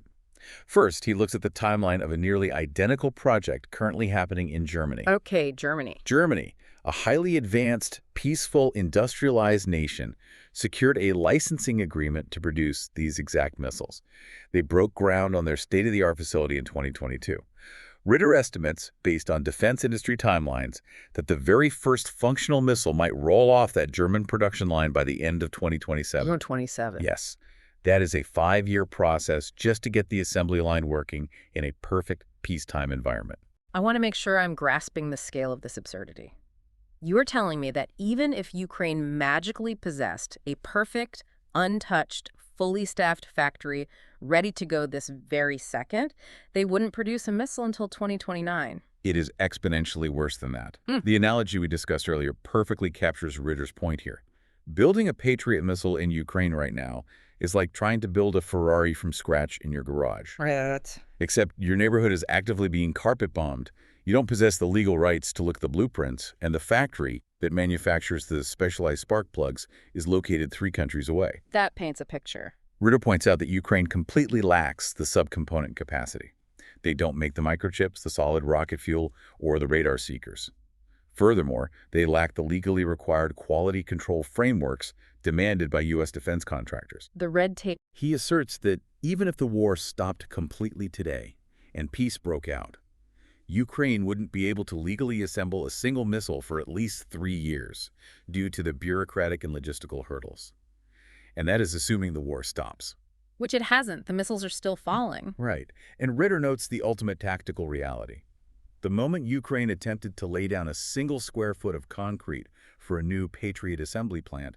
First, he looks at the timeline of a nearly identical project currently happening in Germany. Okay, Germany. Germany, a highly advanced, peaceful, industrialized nation, secured a licensing agreement to produce these exact missiles. They broke ground on their state-of-the-art facility in 2022. Ritter estimates, based on defense industry timelines, that the very first functional missile might roll off that German production line by the end of 2027. 27. Yes, that is a 5-year process just to get the assembly line working in a perfect peacetime environment. I want to make sure I'm grasping the scale of this absurdity. You're telling me that even if Ukraine magically possessed a perfect, untouched, fully staffed factory ready to go this very second, they wouldn't produce a missile until 2029. It is exponentially worse than that. Mm. The analogy we discussed earlier perfectly captures Ritter's point here. Building a Patriot missile in Ukraine right now is like trying to build a Ferrari from scratch in your garage. Right. Except your neighborhood is actively being carpet bombed. You don't possess the legal rights to look at the blueprints, and the factory that manufactures the specialized spark plugs is located 3 countries away. That paints a picture. Ritter points out that Ukraine completely lacks the subcomponent capacity. They don't make the microchips, the solid rocket fuel, or the radar seekers. Furthermore, they lack the legally required quality control frameworks demanded by U.S. defense contractors. The red tape. He asserts that even if the war stopped completely today and peace broke out, Ukraine wouldn't be able to legally assemble a single missile for at least 3 years due to the bureaucratic and logistical hurdles. And that is assuming the war stops. Which it hasn't. The missiles are still falling. Right. And Ritter notes the ultimate tactical reality. The moment Ukraine attempted to lay down a single square foot of concrete for a new Patriot assembly plant,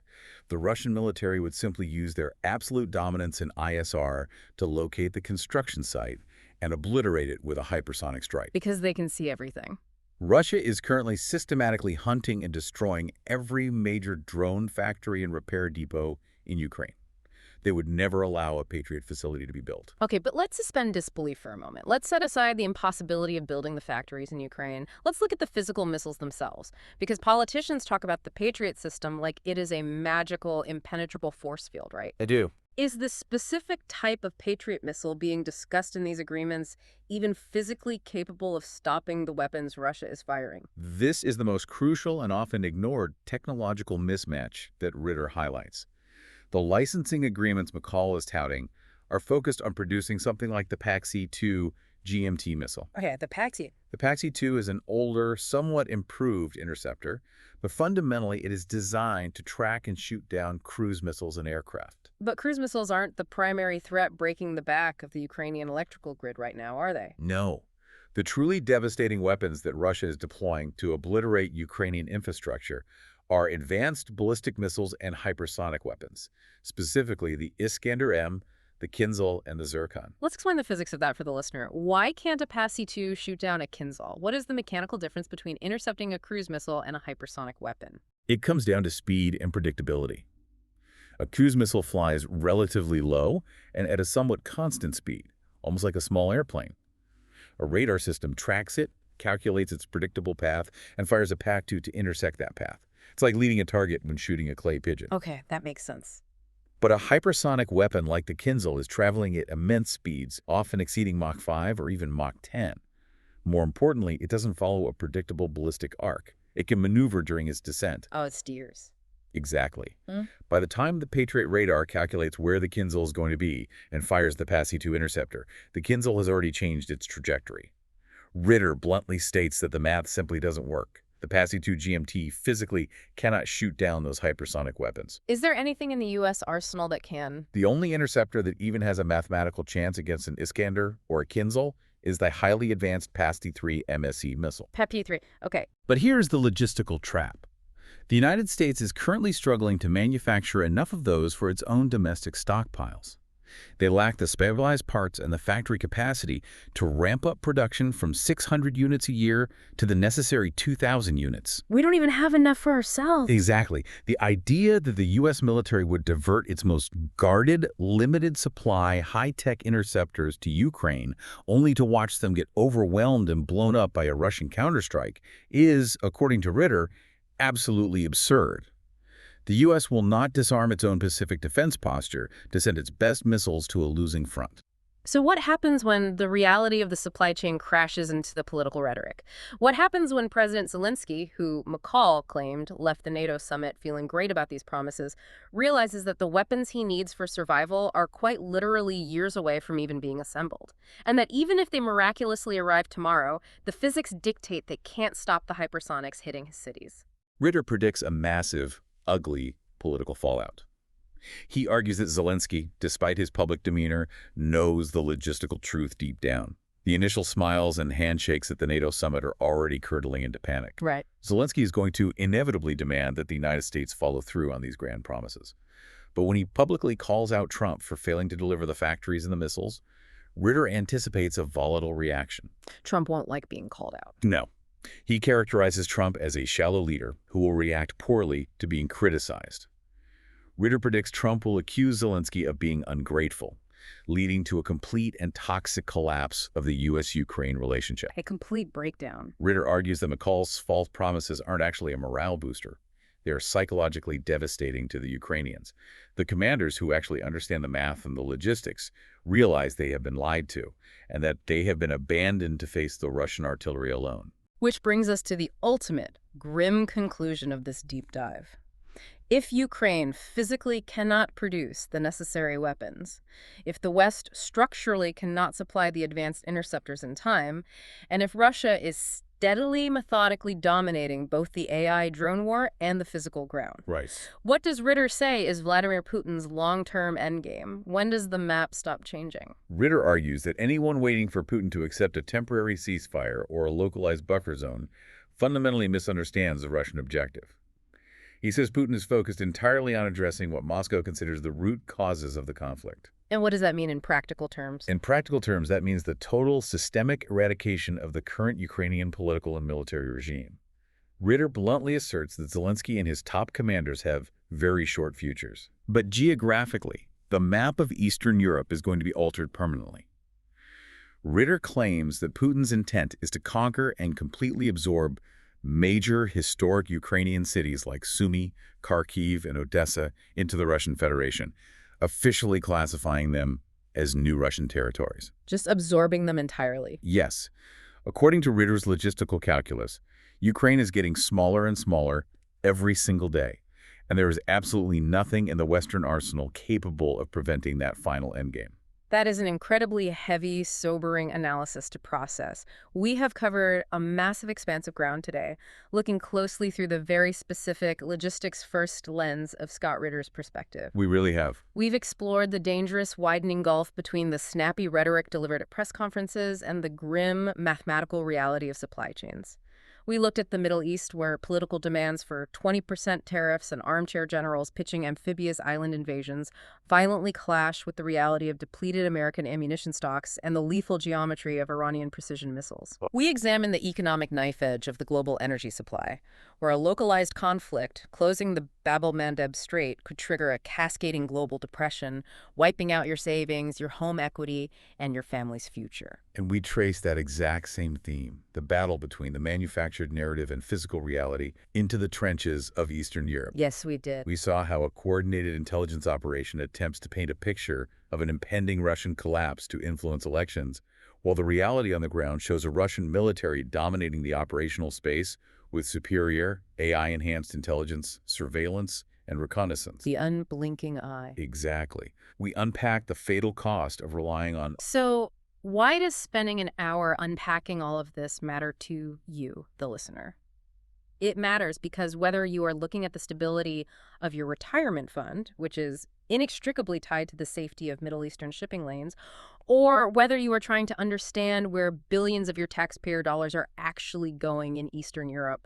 the Russian military would simply use their absolute dominance in ISR to locate the construction site and obliterate it with a hypersonic strike. Because they can see everything. Russia is currently systematically hunting and destroying every major drone factory and repair depot in Ukraine. They would never allow a Patriot facility to be built. Okay, but let's suspend disbelief for a moment. Let's set aside the impossibility of building the factories in Ukraine. Let's look at the physical missiles themselves, because politicians talk about the Patriot system like it is a magical, impenetrable force field, right? I do. Is the specific type of Patriot missile being discussed in these agreements even physically capable of stopping the weapons Russia is firing? This is the most crucial and often ignored technological mismatch that Ritter highlights. The licensing agreements McCall is touting are focused on producing something like the PAC-2 GMT missile. Okay, the PAC-2. The PAC-2 is an older, somewhat improved interceptor, but fundamentally it is designed to track and shoot down cruise missiles and aircraft. But cruise missiles aren't the primary threat breaking the back of the Ukrainian electrical grid right now, are they? No. The truly devastating weapons that Russia is deploying to obliterate Ukrainian infrastructure are advanced ballistic missiles and hypersonic weapons, specifically the Iskander-M, the Kinzhal, and the Zircon. Let's explain the physics of that for the listener. Why can't a PAC-2 shoot down a Kinzhal? What is the mechanical difference between intercepting a cruise missile and a hypersonic weapon? It comes down to speed and predictability. A cruise missile flies relatively low and at a somewhat constant speed, almost like a small airplane. A radar system tracks it, calculates its predictable path, and fires a PAC-2 to intersect that path. It's like leading a target when shooting a clay pigeon. Okay, that makes sense. But a hypersonic weapon like the Kinzhal is traveling at immense speeds, often exceeding Mach 5 or even Mach 10. More importantly, it doesn't follow a predictable ballistic arc. It can maneuver during its descent. Oh, it steers. Exactly. By the time the Patriot radar calculates where the Kinzhal is going to be and fires the PAC-2 interceptor, the Kinzhal has already changed its trajectory. Ritter bluntly states that the math simply doesn't work. The PAC-2 GMT physically cannot shoot down those hypersonic weapons. Is there anything in the U.S. arsenal that can? The only interceptor that even has a mathematical chance against an Iskander or a Kinzhal is the highly advanced PAC-3 MSE missile. PAC-3, okay. But here's the logistical trap. The United States is currently struggling to manufacture enough of those for its own domestic stockpiles. They lack the specialized parts and the factory capacity to ramp up production from 600 units a year to the necessary 2,000 units. We don't even have enough for ourselves. Exactly. The idea that the U.S. military would divert its most guarded, limited supply, high-tech interceptors to Ukraine only to watch them get overwhelmed and blown up by a Russian counterstrike is, according to Ritter, absolutely absurd. The U.S. will not disarm its own Pacific defense posture to send its best missiles to a losing front. So what happens when the reality of the supply chain crashes into the political rhetoric? What happens when President Zelensky, who McCall claimed left the NATO summit feeling great about these promises, realizes that the weapons he needs for survival are quite literally years away from even being assembled? And that even if they miraculously arrive tomorrow, the physics dictate they can't stop the hypersonics hitting his cities. Ritter predicts a massive, ugly political fallout. He argues that Zelensky, despite his public demeanor, knows the logistical truth deep down. The initial smiles and handshakes at the NATO summit are already curdling into panic. Right. Zelensky is going to inevitably demand that the United States follow through on these grand promises. But when he publicly calls out Trump for failing to deliver the factories and the missiles, Ritter anticipates a volatile reaction. Trump won't like being called out. No. He characterizes Trump as a shallow leader who will react poorly to being criticized. Ritter predicts Trump will accuse Zelensky of being ungrateful, leading to a complete and toxic collapse of the U.S.-Ukraine relationship. A complete breakdown. Ritter argues that McCall's false promises aren't actually a morale booster. They are psychologically devastating to the Ukrainians. The commanders who actually understand the math and the logistics realize they have been lied to, and that they have been abandoned to face the Russian artillery alone. Which brings us to the ultimate, grim conclusion of this deep dive. If Ukraine physically cannot produce the necessary weapons, if the West structurally cannot supply the advanced interceptors in time, and if Russia is steadily, methodically dominating both the AI drone war and the physical ground. Right. What does Ritter say is Vladimir Putin's long-term endgame? When does the map stop changing? Ritter argues that anyone waiting for Putin to accept a temporary ceasefire or a localized buffer zone fundamentally misunderstands the Russian objective. He says Putin is focused entirely on addressing what Moscow considers the root causes of the conflict. And what does that mean in practical terms? In practical terms, that means the total systemic eradication of the current Ukrainian political and military regime. Ritter bluntly asserts that Zelensky and his top commanders have very short futures. But geographically, the map of Eastern Europe is going to be altered permanently. Ritter claims that Putin's intent is to conquer and completely absorb major historic Ukrainian cities like Sumy, Kharkiv, and Odessa into the Russian Federation, officially classifying them as new Russian territories. Just absorbing them entirely. Yes. According to Ritter's logistical calculus, Ukraine is getting smaller and smaller every single day, and there is absolutely nothing in the Western arsenal capable of preventing that final endgame. That is an incredibly heavy, sobering analysis to process. We have covered a massive expanse of ground today, looking closely through the very specific logistics-first lens of Scott Ritter's perspective. We really have. We've explored the dangerous widening gulf between the snappy rhetoric delivered at press conferences and the grim mathematical reality of supply chains. We looked at the Middle East, where political demands for 20% tariffs and armchair generals pitching amphibious island invasions violently clash with the reality of depleted American ammunition stocks and the lethal geometry of Iranian precision missiles. We examined the economic knife edge of the global energy supply, where a localized conflict closing the Bab el-Mandeb Strait could trigger a cascading global depression, wiping out your savings, your home equity, and your family's future. And we trace that exact same theme, the battle between the manufactured narrative and physical reality, into the trenches of Eastern Europe. Yes, we did. We saw how a coordinated intelligence operation attempts to paint a picture of an impending Russian collapse to influence elections, while the reality on the ground shows a Russian military dominating the operational space with superior AI-enhanced intelligence, surveillance, and reconnaissance. The unblinking eye. Exactly. We unpack the fatal cost of relying on... So, why does spending an hour unpacking all of this matter to you, the listener? It matters because whether you are looking at the stability of your retirement fund, which is inextricably tied to the safety of Middle Eastern shipping lanes, or whether you are trying to understand where billions of your taxpayer dollars are actually going in Eastern Europe,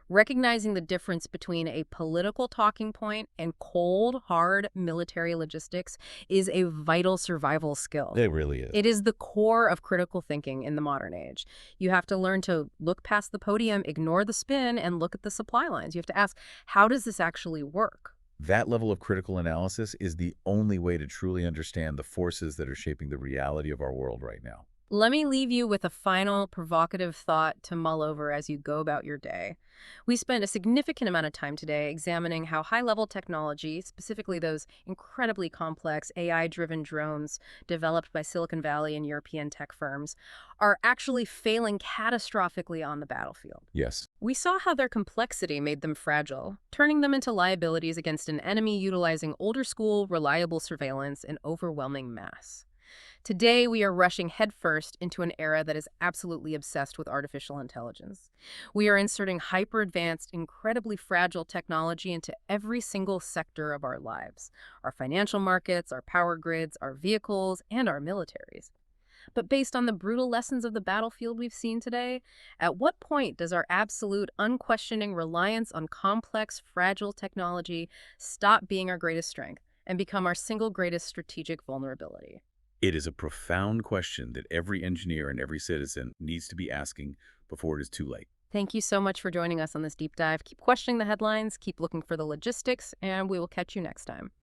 recognizing the difference between a political talking point and cold, hard military logistics is a vital survival skill. It really is. It is the core of critical thinking in the modern age. You have to learn to look past the podium, ignore the spin, and look at the supply lines. You have to ask, how does this actually work? That level of critical analysis is the only way to truly understand the forces that are shaping the reality of our world right now. Let me leave you with a final provocative thought to mull over as you go about your day. We spent a significant amount of time today examining how high level technology, specifically those incredibly complex AI driven drones developed by Silicon Valley and European tech firms, are actually failing catastrophically on the battlefield. Yes. We saw how their complexity made them fragile, turning them into liabilities against an enemy utilizing older school, reliable surveillance and overwhelming mass. Today, we are rushing headfirst into an era that is absolutely obsessed with artificial intelligence. We are inserting hyper advanced, incredibly fragile technology into every single sector of our lives: our financial markets, our power grids, our vehicles, and our militaries. But based on the brutal lessons of the battlefield we've seen today, at what point does our absolute, unquestioning reliance on complex, fragile technology stop being our greatest strength and become our single greatest strategic vulnerability? It is a profound question that every engineer and every citizen needs to be asking before it is too late. Thank you so much for joining us on this deep dive. Keep questioning the headlines, keep looking for the logistics, and we will catch you next time.